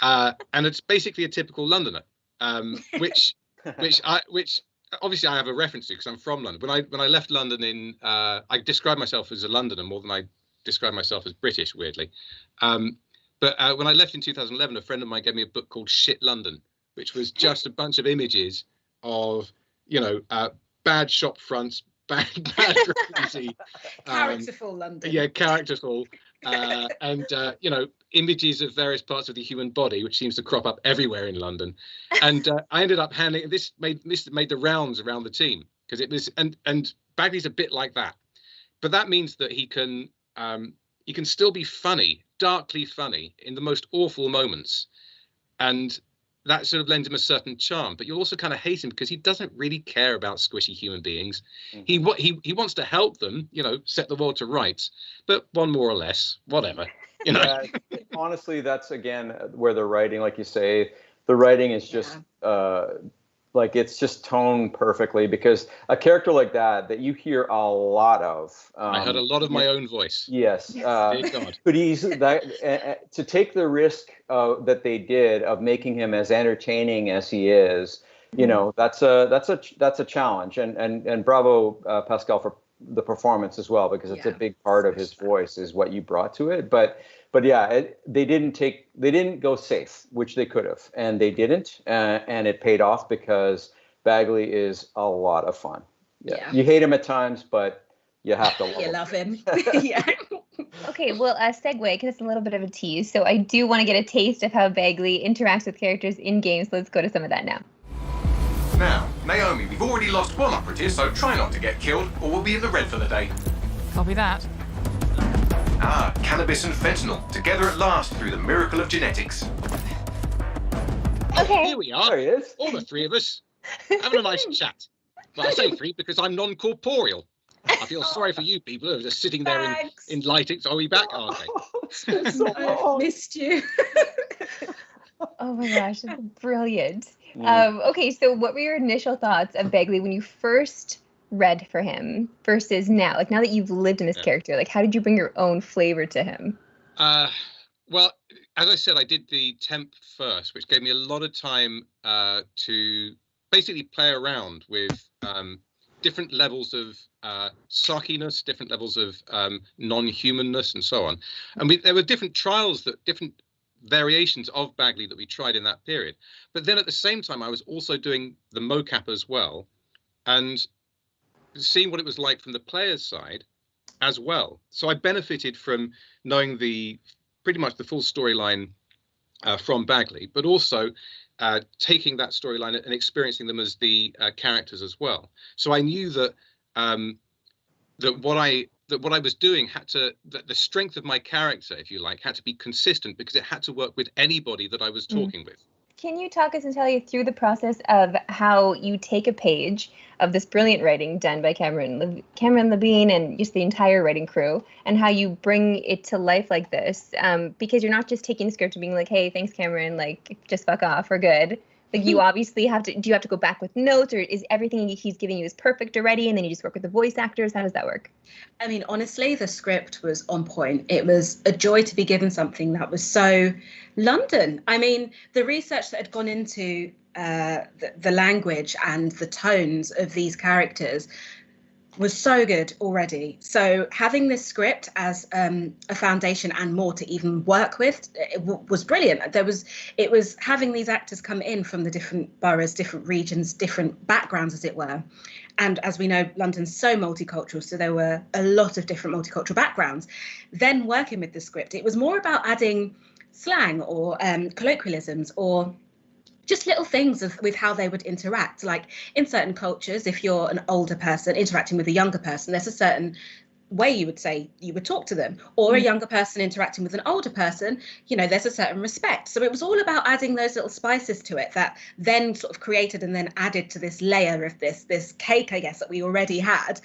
[SPEAKER 8] And it's basically a typical Londoner, which obviously I have a reference to because I'm from London. When I left London I describe myself as a Londoner more than I describe myself as British, weirdly. But when I left in 2011, a friend of mine gave me a book called Shit London, which was just a bunch of images of, bad shop fronts, bad graffiti.
[SPEAKER 9] Characterful London.
[SPEAKER 8] Yeah, characterful. And images of various parts of the human body, which seems to crop up everywhere in London. And I ended up handing this made the rounds around the team because it was and Bagley's a bit like that, but that means that he can still be funny, darkly funny in the most awful moments, and that sort of lends him a certain charm. But you also kind of hate him because he doesn't really care about squishy human beings. Mm-hmm. He wants to help them, set the world to rights, but one more or less, whatever.
[SPEAKER 7] Yeah, honestly, that's again where the writing, like you say, the writing is just it's just toned perfectly, because a character like that you hear a lot of.
[SPEAKER 8] I heard a lot of my own voice.
[SPEAKER 7] Yes. But to take the risk that they did of making him as entertaining as he is, that's a challenge. And bravo, Pascal, for the performance as well, because it's a big part of his voice is what you brought to it. But yeah, they didn't go safe, which they could have, and they didn't, and it paid off because Bagley is a lot of fun. Yeah. You hate him at times, but you have to love him.
[SPEAKER 9] You love him. Yeah.
[SPEAKER 1] Okay, well, segue, because it's a little bit of a tease. So I do want to get a taste of how Bagley interacts with characters in games. Let's go to some of that now.
[SPEAKER 10] Now, Naomi, we've already lost one operative, so try not to get killed, or we'll be in the red for the day.
[SPEAKER 11] Copy that.
[SPEAKER 10] Cannabis and fentanyl, together at last through the miracle of genetics.
[SPEAKER 1] Okay.
[SPEAKER 8] Here we are.
[SPEAKER 7] There he is.
[SPEAKER 8] All the three of us having a nice chat. Well, I say three because I'm non-corporeal. I feel sorry for you people who are just sitting there in lighting. Are we back? Oh, okay.
[SPEAKER 9] I've missed you.
[SPEAKER 1] Oh my gosh, that's brilliant. Okay, so what were your initial thoughts of Bagley when you first read for him versus now? Like, now that you've lived in this character, like, how did you bring your own flavor to him?
[SPEAKER 8] Well, as I said, I did the temp first, which gave me a lot of time to basically play around with different levels of sarkiness, different levels of non-humanness, and so on. And there were different different variations of Bagley that we tried in that period. But then at the same time, I was also doing the mocap as well, and seeing what it was like from the player's side as well. So I benefited from knowing pretty much the full storyline from Bagley, but also taking that storyline and experiencing them as the characters as well. So I knew that that what I was doing that the strength of my character, if you like, had to be consistent because it had to work with anybody that I was talking with.
[SPEAKER 1] Can you talk us and tell you through the process of how you take a page of this brilliant writing done by Cameron Levine and just the entire writing crew, and how you bring it to life like this? Because you're not just taking the script and being like, hey, thanks, Cameron, like, just fuck off, we're good. Like, you obviously have to, do you have to go back with notes, or is everything he's giving you is perfect already, and then you just work with the voice actors? How does that work?
[SPEAKER 9] I mean, honestly, the script was on point. It was a joy to be given something that was so London. I mean, the research that had gone into the language and the tones of these characters was so good already. So having this script as a foundation and more to even work with, it was brilliant. It was having these actors come in from the different boroughs, different regions, different backgrounds, as it were. And as we know, London's so multicultural, so there were a lot of different multicultural backgrounds. Then working with the script, it was more about adding slang or colloquialisms or just little things with how they would interact. Like in certain cultures, if you're an older person interacting with a younger person, there's a certain way you would talk to them, or a younger person interacting with an older person, there's a certain respect. So it was all about adding those little spices to it that then sort of created and then added to this layer of this cake, I guess, that we already had,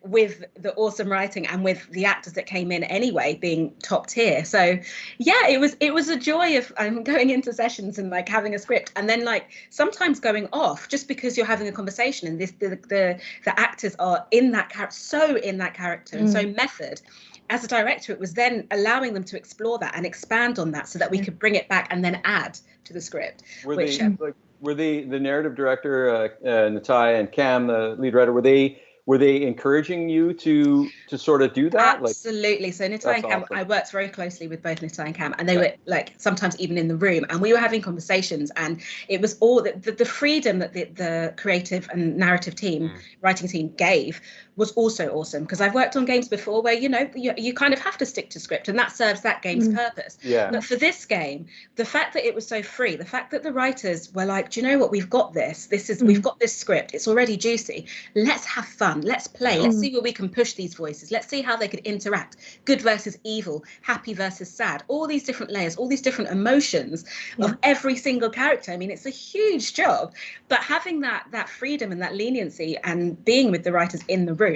[SPEAKER 9] with the awesome writing and with the actors that came in anyway being top tier. So yeah, it was a joy of going into sessions and like having a script and then like sometimes going off just because you're having a conversation and the actors are in that character and so method. As a director, it was then allowing them to explore that and expand on that so that we could bring it back and then add to the script. Were
[SPEAKER 7] the narrative director, Natai, and Cam, the lead writer, were they encouraging you to sort of do that?
[SPEAKER 9] Absolutely. So Natai and Cam, awesome. I worked very closely with both Natai and Cam, and they were like sometimes even in the room, and we were having conversations, and it was all the freedom that the creative and narrative team, writing team gave was also awesome, because I've worked on games before where you kind of have to stick to script, and that serves that game's purpose. Yeah. But for this game, the fact that it was so free, the fact that the writers were like, do you know what, we've got this. We've got this script. It's already juicy. Let's have fun. Let's play. Let's see where we can push these voices. Let's see how they could interact. Good versus evil, happy versus sad. All these different layers, all these different emotions of every single character. I mean, it's a huge job, but having that freedom and that leniency and being with the writers in the room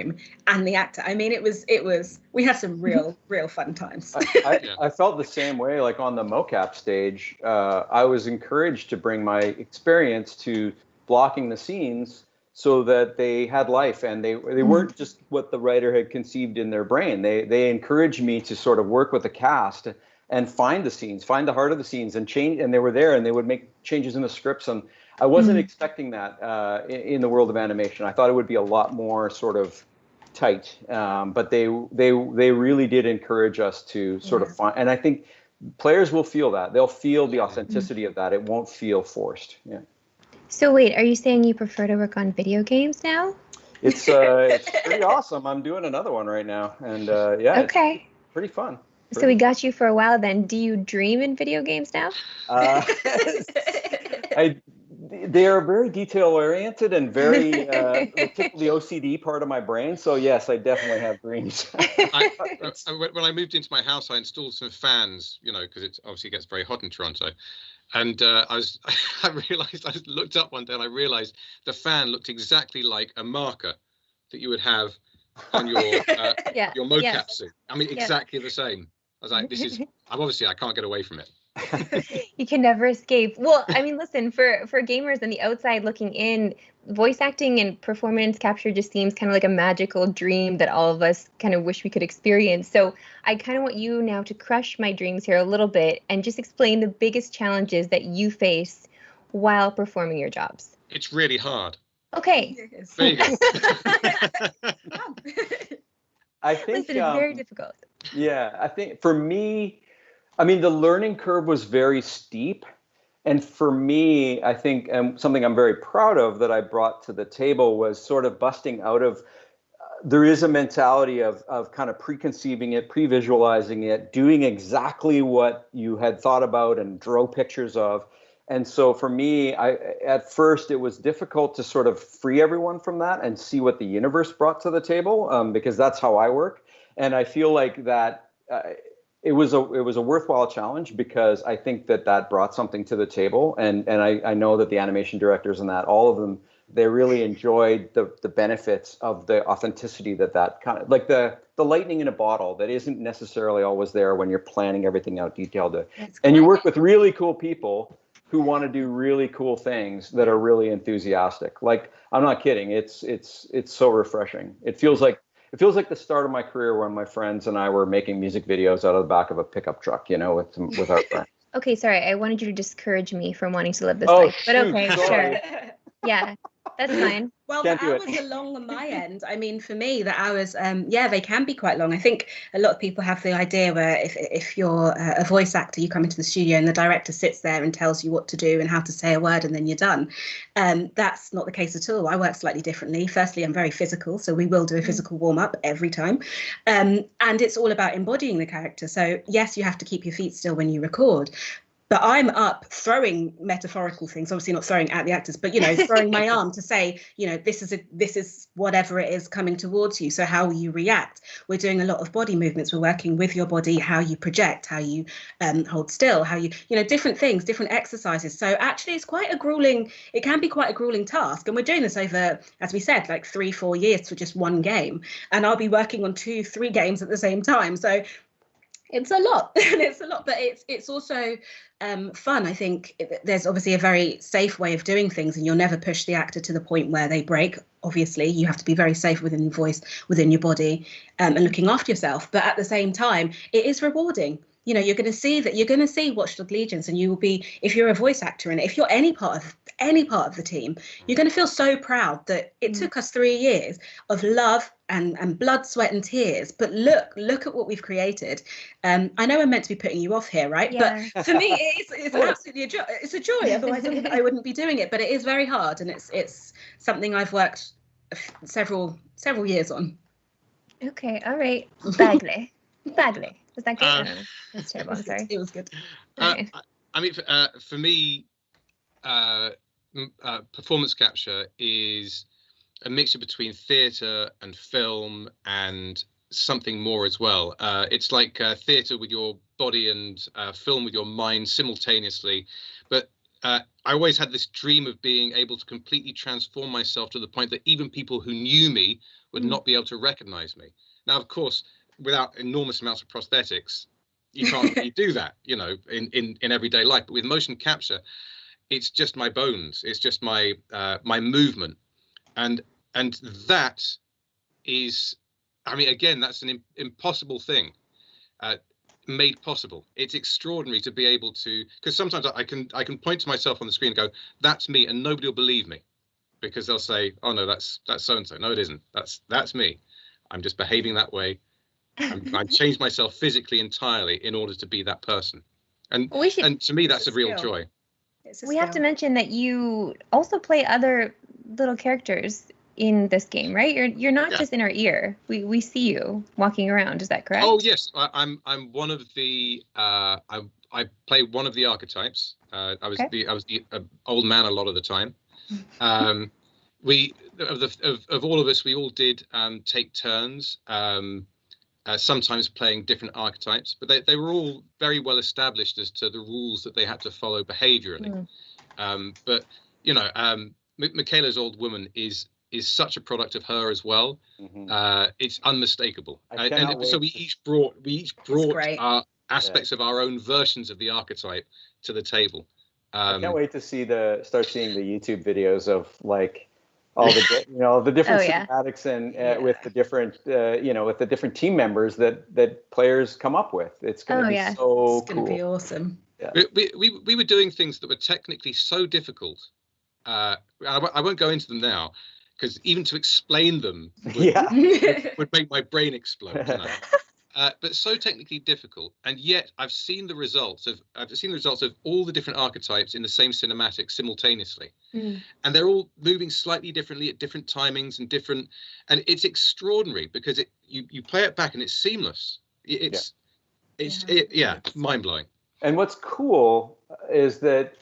[SPEAKER 9] and the actor, I mean, it was we had some real fun times.
[SPEAKER 7] I felt the same way. Like on the mocap stage, I was encouraged to bring my experience to blocking the scenes so that they had life and they weren't just what the writer had conceived in their brain. They encouraged me to sort of work with the cast and find the scenes, find the heart of the scenes and change. And they were there and they would make changes in the scripts. And I wasn't expecting that in the world of animation. I thought it would be a lot more sort of tight, but they really did encourage us to sort of find, and I think players will feel that. They'll feel the authenticity of that. It won't feel forced. Yeah.
[SPEAKER 1] So wait, are you saying you prefer to work on video games now?
[SPEAKER 7] It's pretty awesome. I'm doing another one right now, and it's pretty fun.
[SPEAKER 1] So we got you for a while then. Do you dream in video games now?
[SPEAKER 7] They are very detail-oriented and very tickle the OCD part of my brain. So yes, I definitely have dreams.
[SPEAKER 8] When I moved into my house, I installed some fans, because it obviously gets very hot in Toronto. And I realized, I looked up one day and I realized the fan looked exactly like a marker that you would have on your mocap suit. I mean, exactly the same. I was like, I can't get away from it.
[SPEAKER 1] You can never escape. Well, I mean, listen, for gamers on the outside looking in, voice acting and performance capture just seems kind of like a magical dream that all of us kind of wish we could experience. So I kind of want you now to crush my dreams here a little bit and just explain the biggest challenges that you face while performing your jobs.
[SPEAKER 8] It's really hard.
[SPEAKER 1] Okay.
[SPEAKER 8] There you go.
[SPEAKER 7] I think
[SPEAKER 1] listen, it's very difficult.
[SPEAKER 7] Yeah, I think for me, I mean, the learning curve was very steep. And for me, I think something I'm very proud of that I brought to the table was sort of busting out of, there is a mentality of kind of preconceiving it, pre-visualizing it, doing exactly what you had thought about and drew pictures of, And so for me, at first it was difficult to sort of free everyone from that and see what the universe brought to the table, because that's how I work. And I feel like that it was a worthwhile challenge, because I think that brought something to the table. And I know that the animation directors and that, all of them, they really enjoyed the benefits of the authenticity that kind of, like the lightning in a bottle that isn't necessarily always there when you're planning everything out detailed. And you work with really cool people who want to do really cool things that are really enthusiastic. Like, I'm not kidding. It's so refreshing. It feels like the start of my career when my friends and I were making music videos out of the back of a pickup truck, with our friends.
[SPEAKER 1] Okay, sorry. I wanted you to discourage me from wanting to live this
[SPEAKER 7] Oh,
[SPEAKER 1] life. But
[SPEAKER 7] shoot,
[SPEAKER 1] okay,
[SPEAKER 7] sorry.
[SPEAKER 1] sure. Yeah, that's fine.
[SPEAKER 9] Well,
[SPEAKER 7] Can't
[SPEAKER 9] the
[SPEAKER 7] do it.
[SPEAKER 9] hours are long on my end. I mean, for me, the hours, they can be quite long. I think a lot of people have the idea where if you're a voice actor, you come into the studio and the director sits there and tells you what to do and how to say a word, and then you're done. That's not the case at all. I work slightly differently. Firstly, I'm very physical, so we will do a physical warm-up every time. And it's all about embodying the character. So yes, you have to keep your feet still when you record. But I'm up throwing metaphorical things, obviously not throwing at the actors, but, throwing my arm to say, this is whatever it is coming towards you. So how will you react? We're doing a lot of body movements. We're working with your body, how you project, how you hold still, how you, different things, different exercises. So actually it can be quite a grueling task. And we're doing this over, as we said, like 3-4 years for just one game. And I'll be working on 2-3 games at the same time. So it's a lot, but it's also fun. I think there's obviously a very safe way of doing things, and you'll never push the actor to the point where they break. Obviously, you have to be very safe within your voice, within your body, and looking after yourself. But at the same time, it is rewarding. You're going to see Watch Dogs Legions, and you will be, if you're a voice actor, and if you're any part of the team, you're going to feel so proud that it took us 3 years of love and blood, sweat and tears. But look at what we've created. I know I'm meant to be putting you off here, right?
[SPEAKER 1] Yeah.
[SPEAKER 9] But for me, it's absolutely a joy. It's a joy. Otherwise, I wouldn't be doing it. But it is very hard, and it's something I've worked several years on.
[SPEAKER 1] Okay, all right. Bagley. Was that good? No, that's terrible. I'm sorry.
[SPEAKER 9] It was good.
[SPEAKER 1] Okay.
[SPEAKER 8] I mean, for me, performance capture is a mixture between theatre and film and something more as well. It's like theatre with your body and film with your mind simultaneously. But I always had this dream of being able to completely transform myself to the point that even people who knew me would not be able to recognize me. Now, of course, without enormous amounts of prosthetics, you can't really do that, in everyday life. But with motion capture, it's just my bones. It's just my my movement, and that is, I mean, again, that's an impossible thing made possible. It's extraordinary to be able to, because sometimes I can point to myself on the screen and go, "That's me," and nobody will believe me, because they'll say, "Oh no, that's so and so." No, it isn't. That's me. I'm just behaving that way. I've changed myself physically entirely in order to be that person, and to me that's a real joy.
[SPEAKER 1] We have to mention that you also play other little characters in this game, right? You're not just in our ear. We see you walking around. Is that correct?
[SPEAKER 8] Oh yes, I'm one of the I play one of the archetypes. I was the old man a lot of the time. We of all of us, we all did take turns. Sometimes playing different archetypes, but they were all very well established as to the rules that they had to follow behaviorally. But Michaela's old woman is such a product of her as well. It's unmistakable. And so we each brought our aspects of our own versions of the archetype to the table.
[SPEAKER 7] I can't wait to start seeing the YouTube videos of like all the different cinematics and with the different with the different team members that players come up with. It's going to be so cool.
[SPEAKER 9] It's going to be awesome.
[SPEAKER 8] Yeah. We were doing things that were technically so difficult. I won't go into them now, because even to explain them would make my brain explode. But so technically difficult, and yet I've seen the results of all the different archetypes in the same cinematic simultaneously, and they're all moving slightly differently at different timings and it's extraordinary, because you play it back and it's seamless. It's mind blowing.
[SPEAKER 7] And what's cool is that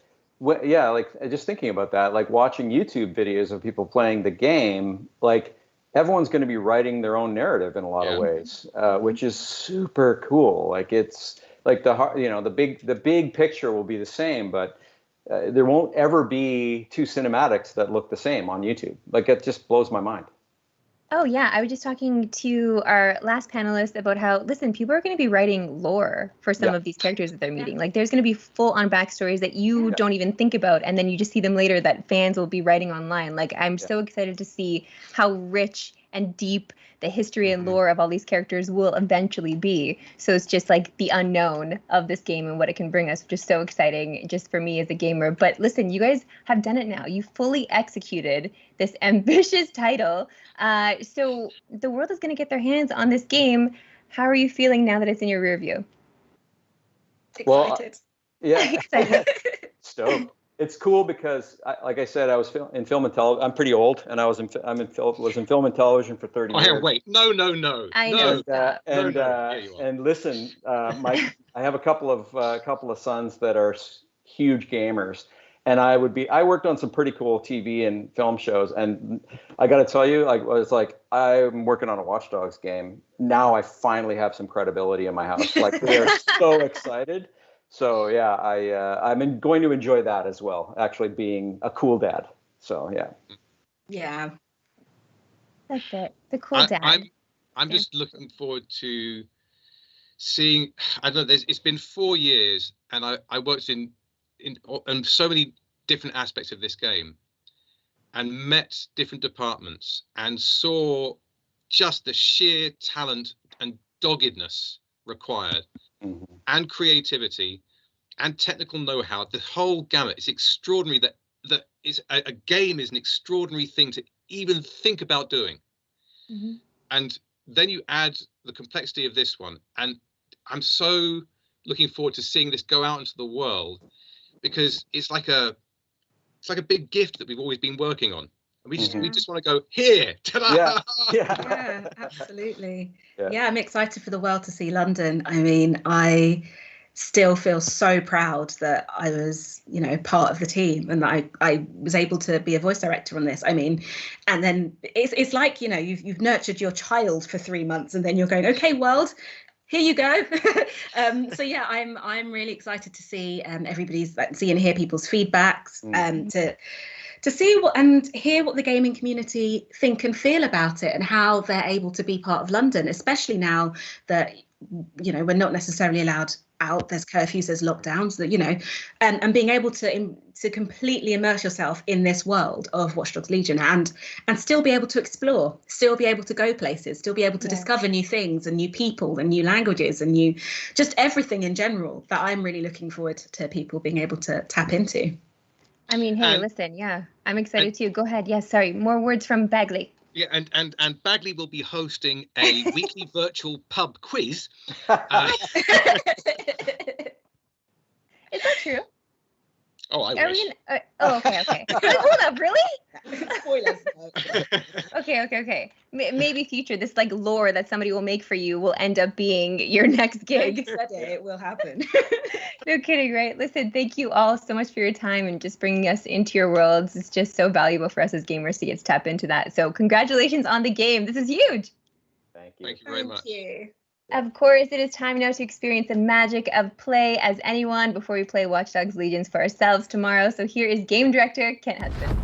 [SPEAKER 7] yeah, like just thinking about that, like watching YouTube videos of people playing the game, like everyone's going to be writing their own narrative in a lot of ways, which is super cool. Like it's like the big picture will be the same, but there won't ever be two cinematics that look the same on YouTube. Like it just blows my mind.
[SPEAKER 1] Oh, yeah. I was just talking to our last panelist about how, listen, people are going to be writing lore for some of these characters that they're meeting. Like, there's going to be full-on backstories that you don't even think about, and then you just see them later that fans will be writing online. Like, I'm so excited to see how rich and deep the history and lore of all these characters will eventually be. So it's just like the unknown of this game and what it can bring us, which is so exciting just for me as a gamer. But listen, you guys have done it now. You fully executed this ambitious title. So the world is going to get their hands on this game. How are you feeling now that it's in your rear view?
[SPEAKER 9] Excited.
[SPEAKER 7] Excited. Stoked. It's cool because, like I said, I was in film and television. I'm pretty old, and I was in film and television for 30 years.
[SPEAKER 8] Wait, no.
[SPEAKER 1] I know that.
[SPEAKER 7] And listen, I have a couple of sons that are huge gamers, and I worked on some pretty cool TV and film shows, and I got to tell you, I'm working on a Watch Dogs game now. I finally have some credibility in my house. Like they are so excited. So yeah, I'm going to enjoy that as well. Actually, being a cool dad. So yeah.
[SPEAKER 9] Yeah.
[SPEAKER 1] That's it. The cool dad.
[SPEAKER 8] I'm just looking forward to seeing. I don't know. It's been 4 years, and I worked in so many different aspects of this game, and met different departments, and saw just the sheer talent and doggedness required. And creativity and technical know-how, the whole gamut. It's extraordinary that is a game is an extraordinary thing to even think about doing. And then you add the complexity of this one, and I'm so looking forward to seeing this go out into the world, because it's like a big gift that we've always been working on. We just want to go here. Ta-da!
[SPEAKER 9] Yeah, absolutely. Yeah, I'm excited for the world to see London. I mean, I still feel so proud that I was, part of the team, and that I was able to be a voice director on this. I mean, and then it's like, you've nurtured your child for 3 months, and then you're going, okay, world, here you go. So yeah, I'm really excited to see see and hear people's feedbacks, to see and hear what the gaming community think and feel about it, and how they're able to be part of London, especially now that, we're not necessarily allowed out. There's curfews, there's lockdowns, that, and being able to completely immerse yourself in this world of Watch Dogs Legion, and still be able to explore, still be able to go places, still be able to discover new things and new people and new languages and just everything in general, that I'm really looking forward to people being able to tap into.
[SPEAKER 1] I mean, hey, listen, I'm excited too. Go ahead. Yes, sorry. More words from Bagley.
[SPEAKER 8] Yeah, and Bagley will be hosting a weekly virtual pub quiz.
[SPEAKER 1] Is that true?
[SPEAKER 8] Oh, I wish.
[SPEAKER 1] Okay. Hold up, really?
[SPEAKER 9] Spoilers.
[SPEAKER 1] Okay. Maybe future, this like lore that somebody will make for you will end up being your next gig.
[SPEAKER 9] It will happen.
[SPEAKER 1] No kidding, right? Listen, thank you all so much for your time and just bringing us into your worlds. It's just so valuable for us as gamers to get to tap into that. So congratulations on the game. This is huge.
[SPEAKER 7] Thank you.
[SPEAKER 8] Thank you very much.
[SPEAKER 9] Thank you.
[SPEAKER 1] Of course, it is time now to experience the magic of play as anyone before we play Watch Dogs Legions for ourselves tomorrow. So here is Game Director Kent Hudson.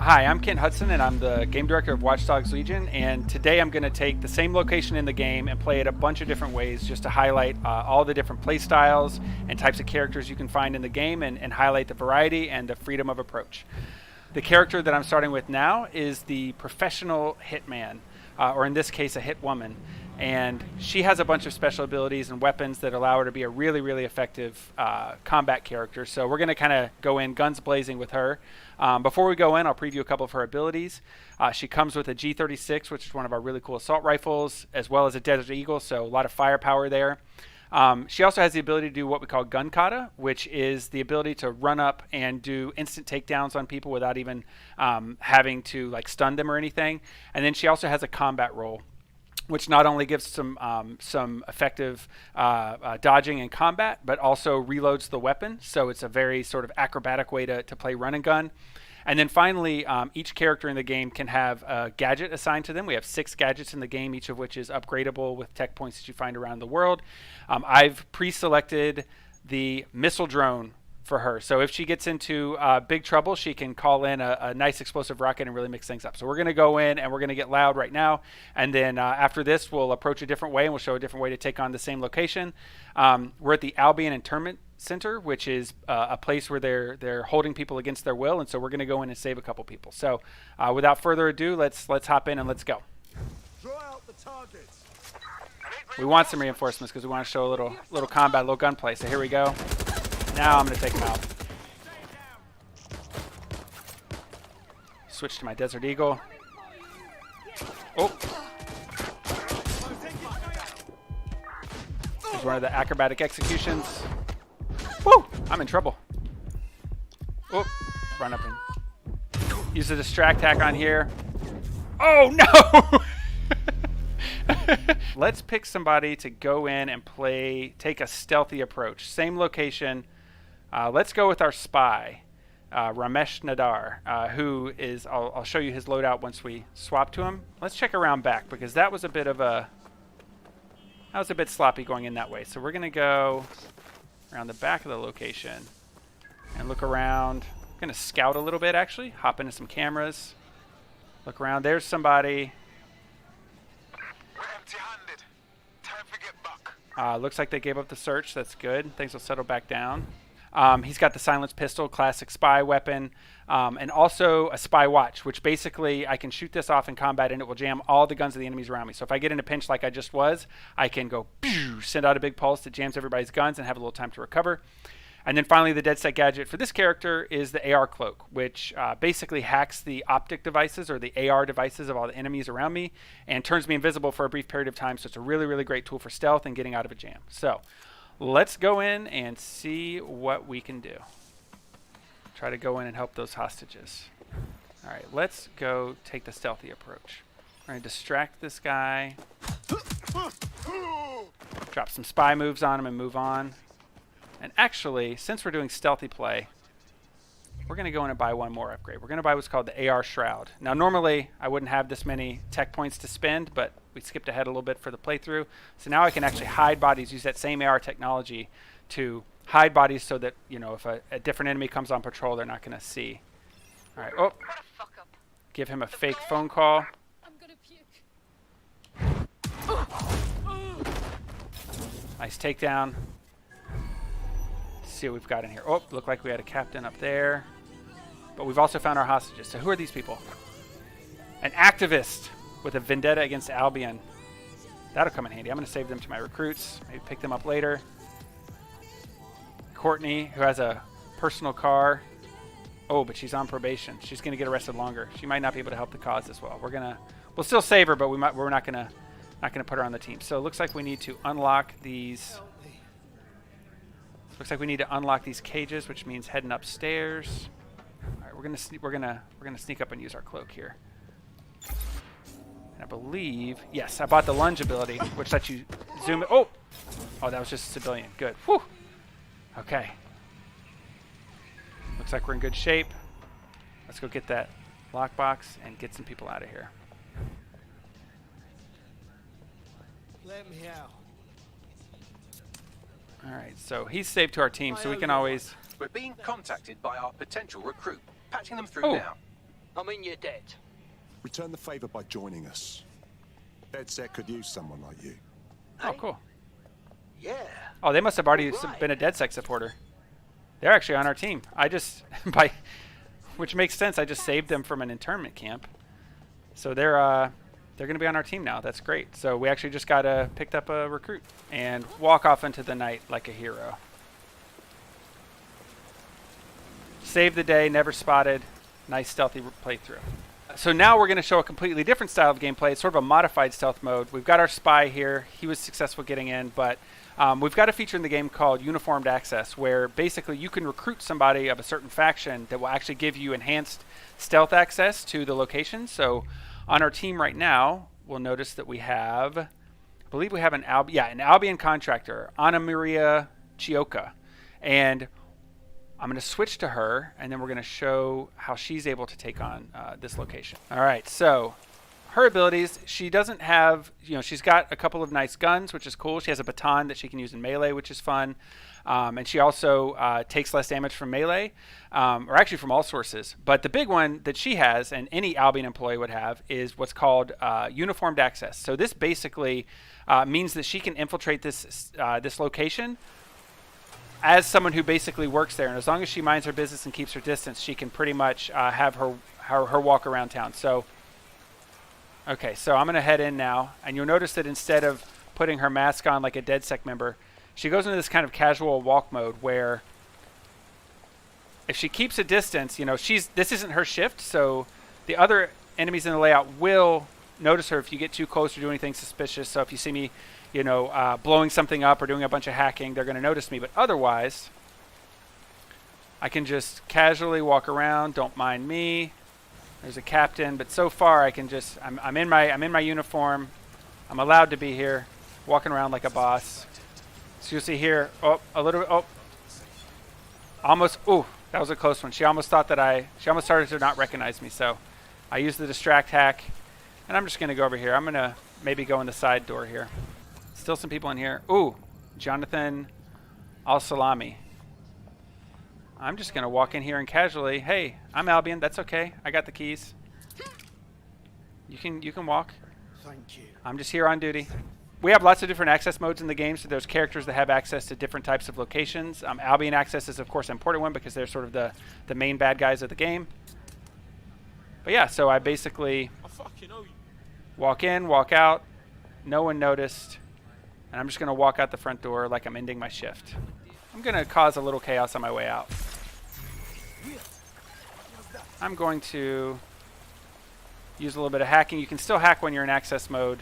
[SPEAKER 11] Hi, I'm Kent Hudson, and I'm the Game Director of Watch Dogs Legion, and today I'm going to take the same location in the game and play it a bunch of different ways just to highlight all the different play styles and types of characters you can find in the game, and highlight the variety and the freedom of approach. The character that I'm starting with now is the professional hitman, or in this case, a hit woman. And she has a bunch of special abilities and weapons that allow her to be a really, really effective combat character. So we're going to kind of go in guns blazing with her. Before we go in, I'll preview a couple of her abilities. She comes with a G36, which is one of our really cool assault rifles, as well as a Desert Eagle, so a lot of firepower there. She also has the ability to do what we call gun kata, which is the ability to run up and do instant takedowns on people without even having to like stun them or anything. And then she also has a combat role, which not only gives some effective dodging in combat, but also reloads the weapon. So it's a very sort of acrobatic way to play run and gun. And then finally, each character in the game can have a gadget assigned to them. We have 6 gadgets in the game, each of which is upgradable with tech points that you find around the world. I've pre-selected the missile drone for her. So if she gets into big trouble, she can call in a nice explosive rocket and really mix things up. So we're going to go in and we're going to get loud right now. And then after this, we'll approach a different way and we'll show a different way to take on the same location. We're at the Albion Internment Center, which is a place where they're holding people against their will. And so we're going to go in and save a couple people. So without further ado, let's hop in and let's go.
[SPEAKER 12] Draw out the targets.
[SPEAKER 11] We want some reinforcements because we want to show a little combat, a little gunplay. So here we go. Now I'm going to take him out. Switch to my Desert Eagle. Oh. There's one of the acrobatic executions. Woo! I'm in trouble. Oh, run up and use the distract hack on here. Oh no! Let's pick somebody to go in and take a stealthy approach. Same location. Let's go with our spy, Ramesh Nadar, who is, I'll show you his loadout once we swap to him. Let's check around back because that was a bit sloppy going in that way. So we're going to go around the back of the location and look around. I'm going to scout a little bit actually, hop into some cameras, look around. There's somebody.
[SPEAKER 12] We're empty-handed. Time to get back.
[SPEAKER 11] Looks like they gave up the search. That's good. Things will settle back down. He's got the silenced pistol, classic spy weapon, and also a spy watch, which basically I can shoot this off in combat and it will jam all the guns of the enemies around me. So if I get in a pinch like I just was, I can go send out a big pulse that jams everybody's guns and have a little time to recover. And then finally, the dead set gadget for this character is the AR cloak, which basically hacks the optic devices or the AR devices of all the enemies around me and turns me invisible for a brief period of time. So it's a really, really great tool for stealth and getting out of a jam. So let's go in and see what we can do. Try to go in and help those hostages. All right, let's go take the stealthy approach. We're going to distract this guy. Drop some spy moves on him and move on. And actually, since we're doing stealthy play, we're going to go in and buy one more upgrade. We're going to buy what's called the AR Shroud. Now, normally, I wouldn't have this many tech points to spend, but we skipped ahead a little bit for the playthrough. So now I can actually hide bodies, use that same AR technology to hide bodies so that, you know, if a different enemy comes on patrol, they're not going to see. All right. Oh. Give him a fake phone call. Nice takedown. See what we've got in here. Oh, looked like we had a captain up there. But we've also found our hostages. So who are these people? An activist with a vendetta against Albion. That'll come in handy. I'm going to save them to my recruits. Maybe pick them up later. Courtney, who has a personal car. Oh, but she's on probation. She's going to get arrested longer. She might not be able to help the cause as well. We'll still save her, but we're not going to put her on the team. So it looks like we need to unlock these. Looks like we need to unlock these cages, which means heading upstairs. All right, we're gonna sneak up and use our cloak here. And I believe, yes, I bought the lunge ability, which lets you zoom in. Oh, that was just a civilian. Good. Whew. Okay. Looks like we're in good shape. Let's go get that lockbox and get some people out of here.
[SPEAKER 12] Let me out.
[SPEAKER 11] All right, so he's saved to our team, so we can always...
[SPEAKER 10] We're being contacted by our potential recruit. Patching them through now.
[SPEAKER 12] I mean, you're dead.
[SPEAKER 13] Return the favor by joining us. DedSec could use someone like you.
[SPEAKER 11] Oh, cool.
[SPEAKER 12] Yeah.
[SPEAKER 11] Oh, they must have already been a DedSec supporter. They're actually on our team. Which makes sense. I just saved them from an internment camp. So they're going to be on our team now. That's great. So we actually just picked up a recruit and walk off into the night like a hero. Save the day, never spotted. Nice stealthy playthrough. So now we're going to show a completely different style of gameplay. It's sort of a modified stealth mode. We've got our spy here. He was successful getting in, but we've got a feature in the game called Uniformed Access, where basically you can recruit somebody of a certain faction that will actually give you enhanced stealth access to the location. So on our team right now, we'll notice that we have, I believe we have an Albion contractor, Anna Maria Chioka. And I'm going to switch to her, and then we're going to show how she's able to take on this location. All right, so her abilities, she doesn't have, she's got a couple of nice guns, which is cool. She has a baton that she can use in melee, which is fun. And she also takes less damage from melee, or actually from all sources. But the big one that she has, and any Albion employee would have, is what's called uniformed access. So this basically means that she can infiltrate this location as someone who basically works there. And as long as she minds her business and keeps her distance, she can pretty much have her walk around town. So, okay, so I'm going to head in now. And you'll notice that instead of putting her mask on like a DedSec member, she goes into this kind of casual walk mode where if she keeps a distance, this isn't her shift, so the other enemies in the layout will notice her if you get too close or do anything suspicious. So if you see me, blowing something up or doing a bunch of hacking, they're going to notice me. But otherwise, I can just casually walk around. Don't mind me. There's a captain, but so far I can just, I'm in my uniform. I'm allowed to be here, walking around like a boss. So you'll see here, almost, that was a close one. She almost thought that she almost started to not recognize me. So I used the distract hack, and I'm just going to go over here. I'm going to maybe go in the side door here. Still some people in here. Ooh, Jonathan Al-Salami. I'm just going to walk in here and casually, hey, I'm Albion. That's okay. I got the keys. You can walk.
[SPEAKER 12] Thank you.
[SPEAKER 11] I'm just here on duty. We have lots of different access modes in the game, so there's characters that have access to different types of locations. Albion access is, of course, an important one because they're sort of the main bad guys of the game. But yeah, so I basically walk in, walk out. No one noticed. And I'm just going to walk out the front door like I'm ending my shift. I'm going to cause a little chaos on my way out. I'm going to use a little bit of hacking. You can still hack when you're in access mode.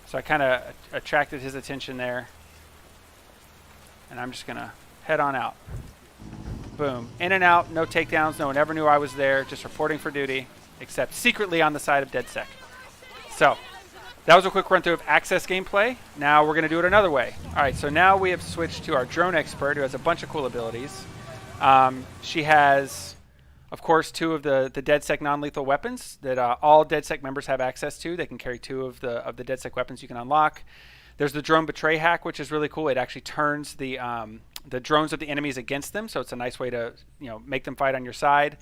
[SPEAKER 11] So I kind of attracted his attention there. And I'm just going to head on out. Boom. In and out, no takedowns. No one ever knew I was there. Just reporting for duty, except secretly on the side of DedSec. So that was a quick run through of access gameplay. Now we're going to do it another way. All right, so now we have switched to our drone expert who has a bunch of cool abilities. She has, of course, 2 of the DedSec non-lethal weapons that all DedSec members have access to. They can carry 2 of the DedSec weapons you can unlock. There's the drone betray hack, which is really cool. It actually turns the drones of the enemies against them, so it's a nice way to make them fight on your side.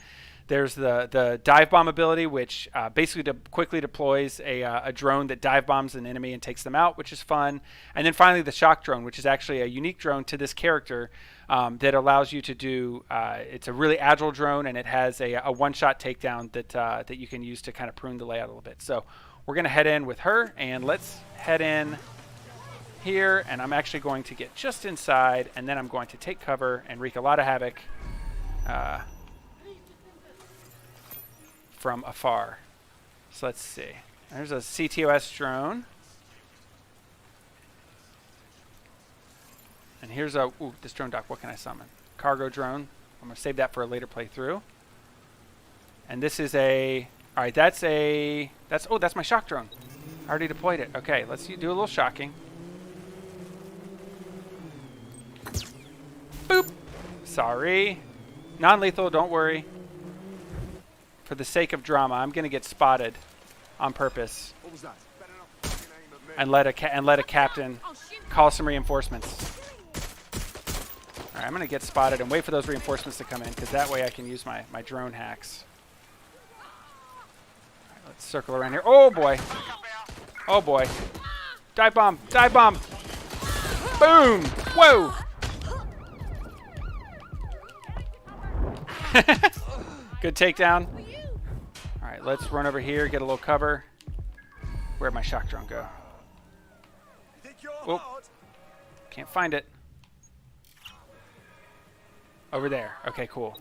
[SPEAKER 11] There's the dive bomb ability, which basically quickly deploys a drone that dive bombs an enemy and takes them out, which is fun. And then finally the shock drone, which is actually a unique drone to this character that allows you to do, it's a really agile drone, and it has a one-shot takedown that you can use to kind of prune the layout a little bit. So we're going to head in with her, and let's head in here, and I'm actually going to get just inside, and then I'm going to take cover and wreak a lot of havoc from afar. So let's see. There's a CTOS drone. And here's this drone dock. What can I summon? Cargo drone. I'm going to save that for a later playthrough. And this is all right, that's my shock drone. I already deployed it. Okay, let's do a little shocking. Boop. Sorry. Non-lethal, don't worry. For the sake of drama, I'm going to get spotted on purpose and let a captain call some reinforcements. All right, I'm going to get spotted and wait for those reinforcements to come in, because that way I can use my drone hacks. All right, let's circle around here. Oh boy! Oh boy! Dive bomb! Dive bomb! Boom! Whoa! Good takedown. All right, let's run over here, get a little cover. Where'd my shock drone go? Oh, can't find it. Over there. Okay, cool.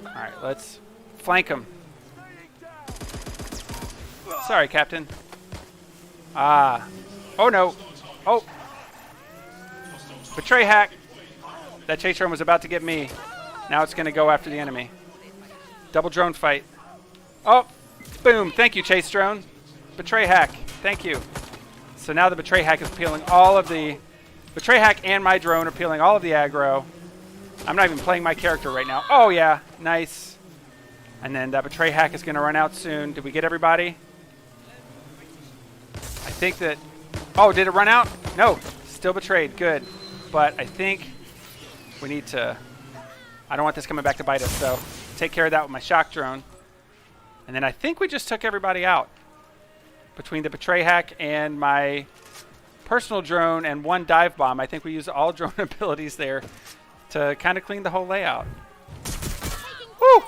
[SPEAKER 11] All right, let's flank him. Sorry, Captain. Oh no. Oh. Betray hack. That chase drone was about to get me. Now it's going to go after the enemy. Double drone fight. Oh, Boom. Thank you, chase drone. Betray hack. Thank you. So now the betray hack is peeling all of the... Betray hack and my drone are peeling all of the aggro. I'm not even playing my character right now. Oh, yeah. Nice. And then that betray hack is going to run out soon. Did we get everybody? I think that... Oh, did it run out? No. Still betrayed. Good. But I think we need to... I don't want this coming back to bite us, so take care of that with my shock drone. And then I think we just took everybody out. Between the betray hack and my personal drone and one dive bomb, I think we used all drone abilities there to kind of clean the whole layout. Woo!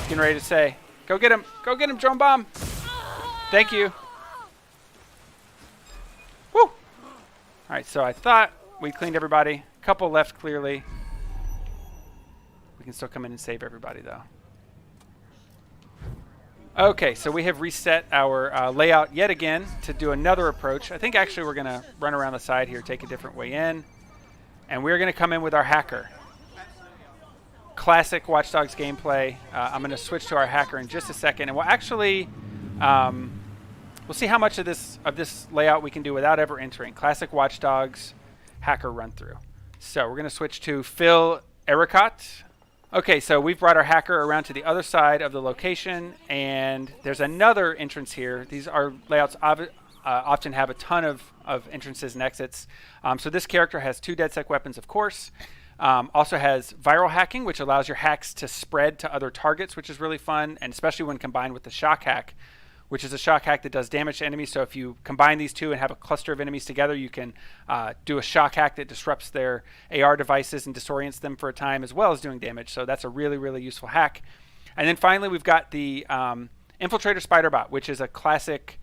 [SPEAKER 11] Getting ready to say, go get him, drone bomb. Thank you. Woo! All right, so I thought we cleaned everybody. A couple left clearly. We can still come in and save everybody though. Okay, so we have reset our layout yet again to do another approach. I think actually we're going to run around the side here, take a different way in. And we're going to come in with our hacker. Classic Watch Dogs gameplay. I'm going to switch to our hacker in just a second. And we'll actually, we'll see how much of this layout we can do without ever entering. Classic Watch Dogs hacker run through. So we're going to switch to Phil Ericott. Okay, so we've brought our hacker around to the other side of the location, and there's another entrance here. These are layouts often have a ton of entrances and exits. So this character has 2 DedSec weapons, of course. Also has viral hacking, which allows your hacks to spread to other targets, which is really fun, and especially when combined with the shock hack, which is a shock hack that does damage to enemies. So if you combine these two and have a cluster of enemies together, you can do a shock hack that disrupts their AR devices and disorients them for a time, as well as doing damage. So that's a really, really useful hack. And then finally, we've got the Infiltrator Spider Bot, which is a classic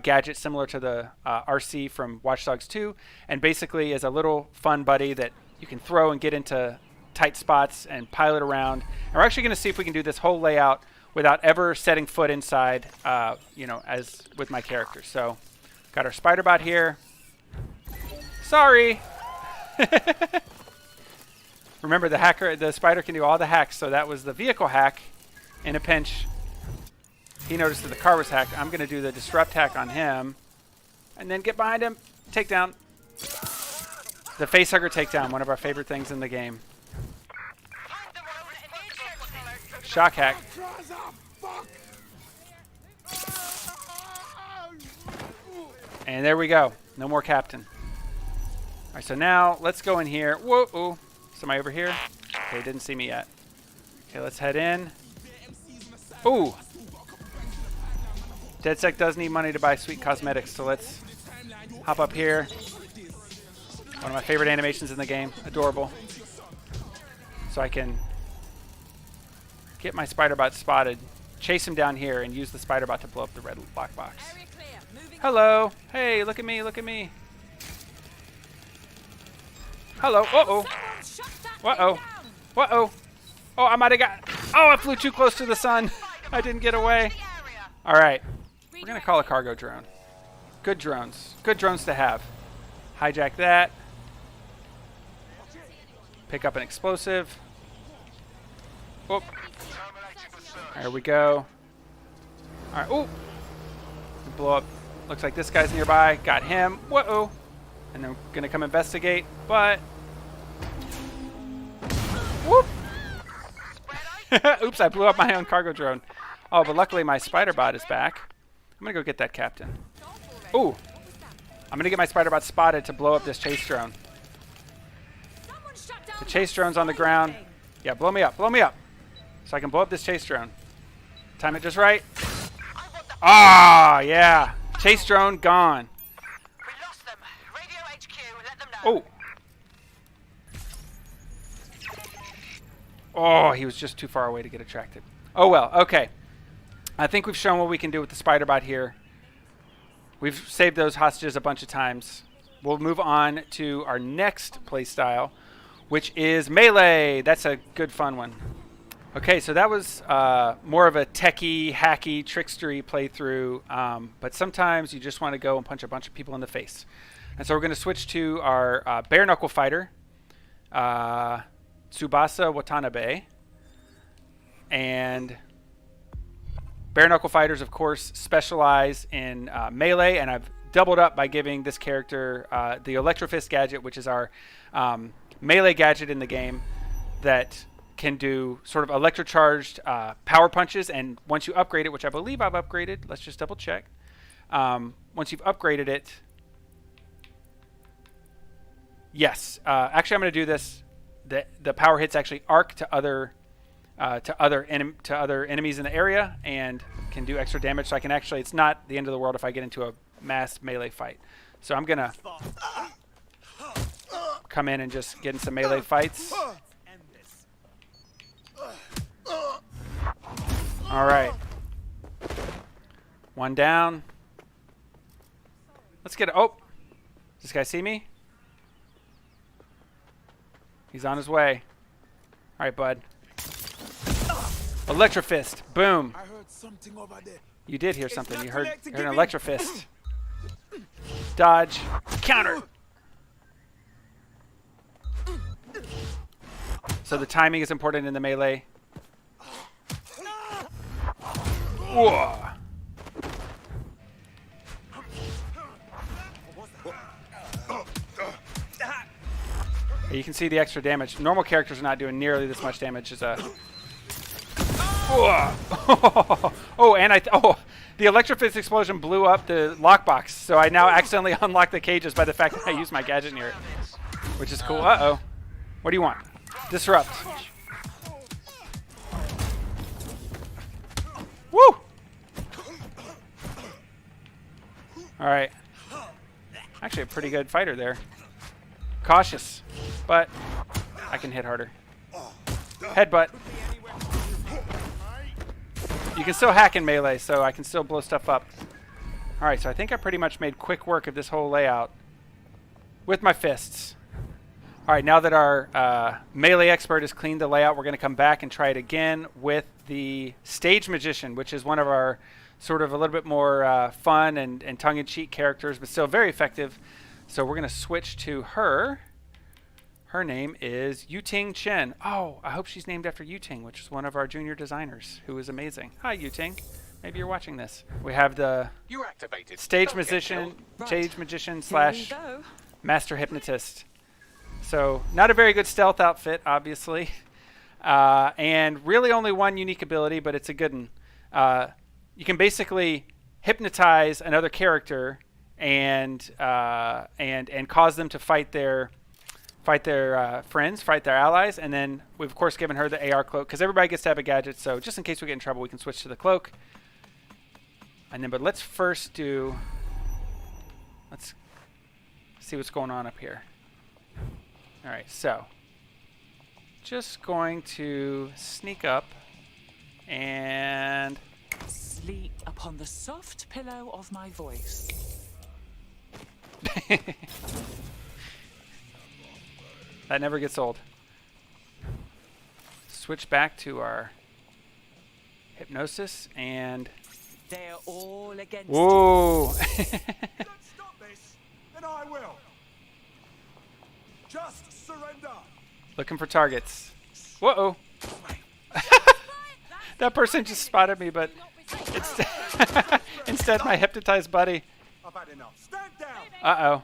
[SPEAKER 11] gadget similar to the RC from Watch Dogs 2, and basically is a little fun buddy that you can throw and get into tight spots and pilot around. And we're actually going to see if we can do this whole layout without ever setting foot inside, as with my character. So, got our spider bot here. Sorry. Remember, the spider can do all the hacks. So that was the vehicle hack in a pinch. He noticed that the car was hacked. I'm going to do the disrupt hack on him, and then get behind him. Takedown. The facehugger takedown, one of our favorite things in the game. Shock hack. And there we go. No more captain. All right, so now let's go in here. Whoa, somebody over here? Okay, didn't see me yet. Okay, let's head in. Ooh. DedSec does need money to buy sweet cosmetics, so let's hop up here. One of my favorite animations in the game. Adorable. So I can get my spider bot spotted, chase him down here, and use the spider bot to blow up the red black box. Hello. Hey, look at me, look at me. Hello. Uh-oh. Uh-oh. Uh-oh. Oh, I might have got... Oh, I flew too close to the sun. I didn't get away. All right. We're going to call a cargo drone. Good drones. Good drones to have. Hijack that. Pick up an explosive. Oh. There we go. All right. Ooh. Blow up. Looks like this guy's nearby. Got him. Whoa. And then we're going to come investigate, but... Whoop. Oops, I blew up my own cargo drone. Oh, but luckily my spider bot is back. I'm going to go get that captain. Ooh. I'm going to get my spider bot spotted to blow up this chase drone. The chase drone's on the ground. Yeah, blow me up. Blow me up. So I can blow up this chase drone. Time it just right. Ah, yeah. Chase drone gone. Oh. Oh, he was just too far away to get attracted. Oh, well. Okay. I think we've shown what we can do with the spider bot here. We've saved those hostages a bunch of times. We'll move on to our next playstyle, which is melee. That's a good fun one. Okay, so that was more of a techie, hacky, trickstery playthrough, but sometimes you just want to go and punch a bunch of people in the face. And so we're going to switch to our bare knuckle fighter, Tsubasa Watanabe, and bare knuckle fighters, of course, specialize in melee, and I've doubled up by giving this character the Electrofist gadget, which is our melee gadget in the game that can do sort of electrocharged power punches. And once you upgrade it, which I believe I've upgraded, let's just double check. Once you've upgraded it, yes. Actually, I'm going to do this. The power hits actually arc to other enemies in the area and can do extra damage. So I can actually, it's not the end of the world if I get into a mass melee fight. So I'm going to come in and just get in some melee fights. All right. One down. Let's get it. Oh, does this guy see me? He's on his way. All right, bud. Electrofist. Boom.
[SPEAKER 13] I heard something over there.
[SPEAKER 11] You did hear something. You heard an Electrofist. Dodge. Counter. So the timing is important in the melee. Whoa. You can see the extra damage. Normal characters are not doing nearly this much damage as a... Oh, and the Electrofist explosion blew up the lockbox, so I now accidentally unlocked the cages by the fact that I used my gadget near it, which is cool. Uh-oh. What do you want? Disrupt. Woo! All right. Actually, a pretty good fighter there. Cautious, but I can hit harder. Headbutt. You can still hack in melee, so I can still blow stuff up. All right, so I think I pretty much made quick work of this whole layout with my fists. All right, now that our melee expert has cleaned the layout, we're going to come back and try it again with the Stage Magician, which is one of our sort of a little bit more fun and tongue-in-cheek characters, but still very effective. So we're going to switch to her. Her name is Yuting Chen. Oh, I hope she's named after Yuting, which is one of our junior designers, who is amazing. Hi, Yuting. Maybe you're watching this. We have the Stage Magician slash Master Hypnotist. So not a very good stealth outfit, obviously. And really only one unique ability, but it's a good one. You can basically hypnotize another character and cause them to fight their friends, fight their allies, and then we've of course given her the AR cloak because everybody gets to have a gadget. So just in case we get in trouble, we can switch to the cloak. And then, but let's first do. Let's see what's going on up here. All right, so just going to sneak up and
[SPEAKER 14] sleep upon the soft pillow of my voice.
[SPEAKER 11] That never gets old. Switch back to our hypnosis and
[SPEAKER 14] they're all against
[SPEAKER 11] whoa.
[SPEAKER 13] Let's stop this, and I will. Just surrender.
[SPEAKER 11] Looking for targets. Whoa. That person just spotted me, but instead my hypnotized buddy.
[SPEAKER 13] I've had enough. Stand down.
[SPEAKER 11] Uh-oh.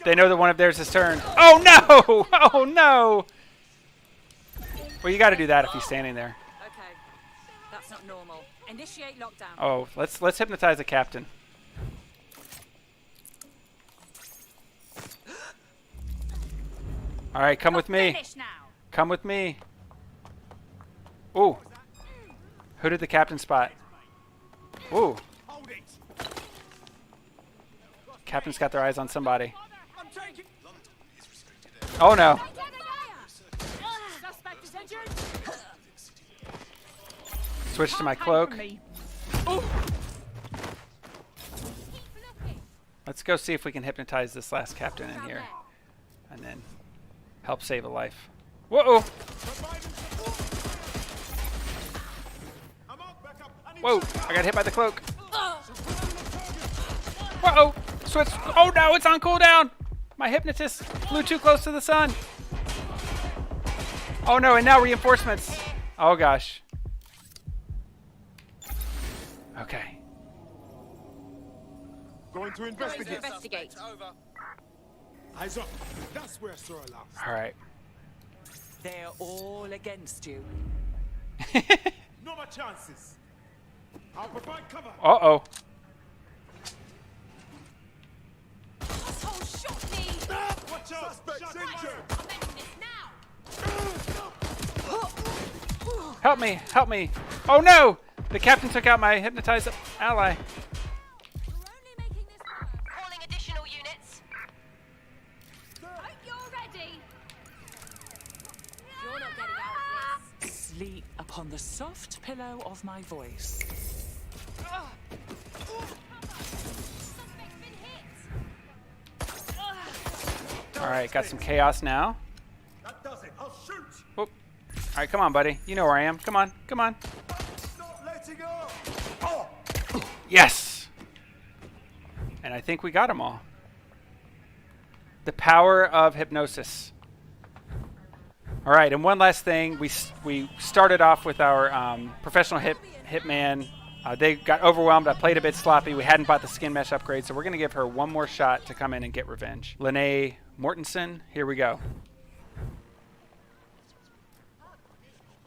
[SPEAKER 11] They know that one of theirs has turned. Oh no! Oh no! Well, you got to do that if he's standing there.
[SPEAKER 14] Okay, that's not normal. Initiate lockdown.
[SPEAKER 11] Oh, let's hypnotize the captain. All right, come with me. Come with me. Ooh. Who did the captain spot? Ooh. Captain's got their eyes on somebody. Oh no. Switch to my cloak. Let's go see if we can hypnotize this last captain in here. And then help save a life. Whoa! Whoa! I got hit by the cloak. Whoa! Switch! Oh no! It's on cooldown! My hypnotist flew too close to the sun. Oh no! And now reinforcements. Oh gosh. Okay.
[SPEAKER 13] Going to investigate. Eyes up. That's where Sir allows.
[SPEAKER 11] All right.
[SPEAKER 14] They're all against you.
[SPEAKER 13] No more chances. I'll provide cover.
[SPEAKER 11] Uh-oh.
[SPEAKER 12] Asshole shot me!
[SPEAKER 13] Watch out! Suspects injured!
[SPEAKER 12] I'm ending this now!
[SPEAKER 11] Help me! Help me! Oh no! The captain took out my hypnotized ally.
[SPEAKER 12] We're only making this work. Calling additional units. Hope you're ready. You're not getting out of this.
[SPEAKER 14] Sleep upon the soft pillow of my voice.
[SPEAKER 12] Suspect's been hit.
[SPEAKER 11] All right, got some chaos now.
[SPEAKER 13] That does it. I'll shoot.
[SPEAKER 11] Whoop. All right, come on, buddy. You know where I am. Come on, come on.
[SPEAKER 13] Not letting up. Oh.
[SPEAKER 11] Yes! And I think we got them all. The power of hypnosis. All right, and one last thing. We started off with our professional hitman. They got overwhelmed. I played a bit sloppy. We hadn't bought the skin mesh upgrade, so we're going to give her one more shot to come in and get revenge. Lene Mortensen, here we go.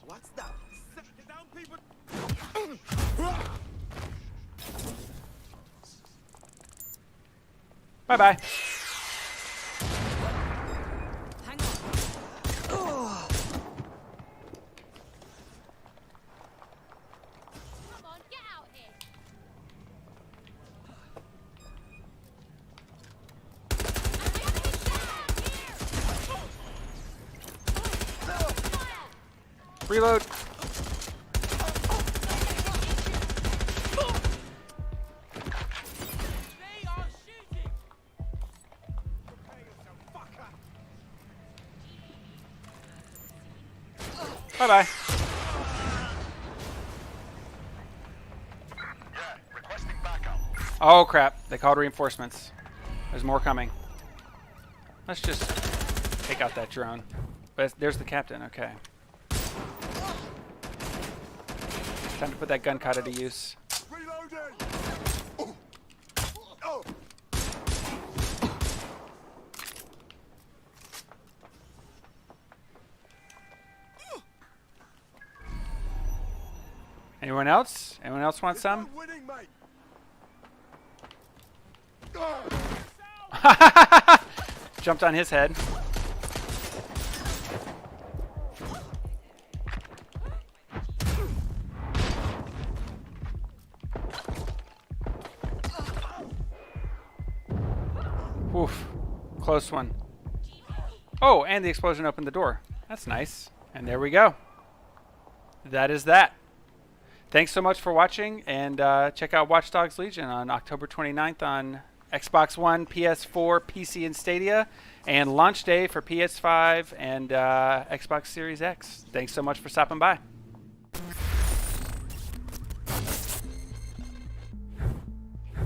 [SPEAKER 13] What's that? Sit down, people.
[SPEAKER 11] Bye-bye.
[SPEAKER 12] Hang on. Come on, get out here.
[SPEAKER 11] Reload.
[SPEAKER 12] They are shooting.
[SPEAKER 11] Bye-bye. Oh, crap. They called reinforcements. There's more coming. Let's just take out that drone. But there's the captain. Okay. Time to put that gun kata to use.
[SPEAKER 13] Reloading. Oh.
[SPEAKER 11] Anyone else? Anyone else want some?
[SPEAKER 13] Winning, mate.
[SPEAKER 11] Jumped on his head. Oof. Close one. Oh, and the explosion opened the door. That's nice. And there we go. That is that. Thanks so much for watching, and check out Watch Dogs Legion on October 29th on Xbox One, PS4, PC, and Stadia, and launch day for PS5 and Xbox Series X. Thanks so much for stopping by.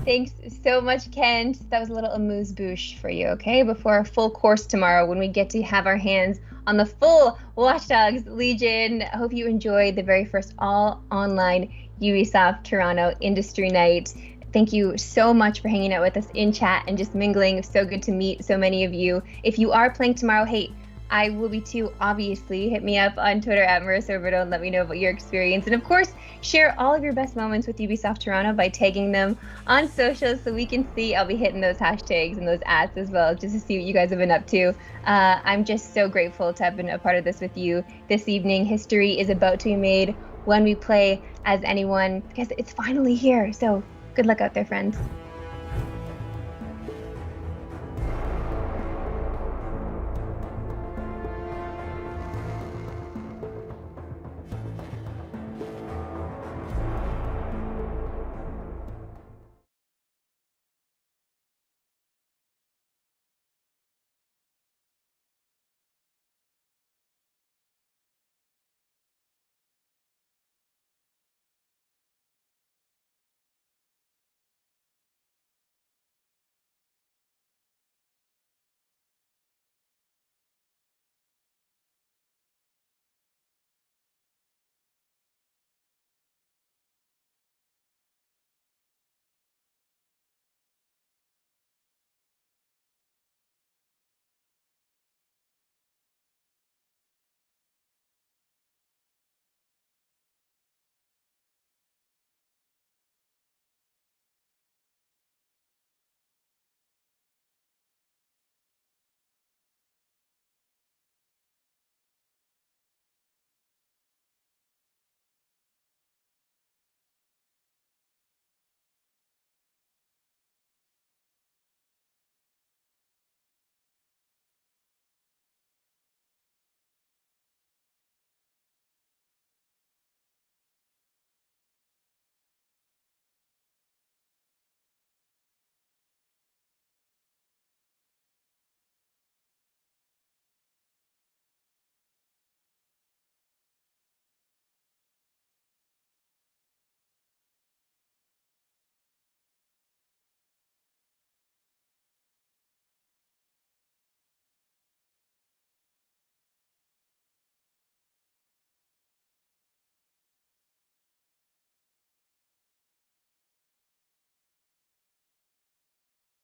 [SPEAKER 1] Thanks so much, Kent. That was a little amuse-bouche for you, okay? Before our full course tomorrow when we get to have our hands on the full Watch Dogs Legion. I hope you enjoyed the very first all-online Ubisoft Toronto Industry Night. Thank you so much for hanging out with us in chat and just mingling. So good to meet so many of you. If you are playing tomorrow, hey, I will be too, obviously. Hit me up on Twitter at Marissa Roberto and let me know about your experience. And of course, share all of your best moments with Ubisoft Toronto by tagging them on socials so we can see. I'll be hitting those hashtags and those ads as well just to see what you guys have been up to. I'm just so grateful to have been a part of this with you this evening. History is about to be made when we play as anyone because it's finally here. So good luck out there, friends.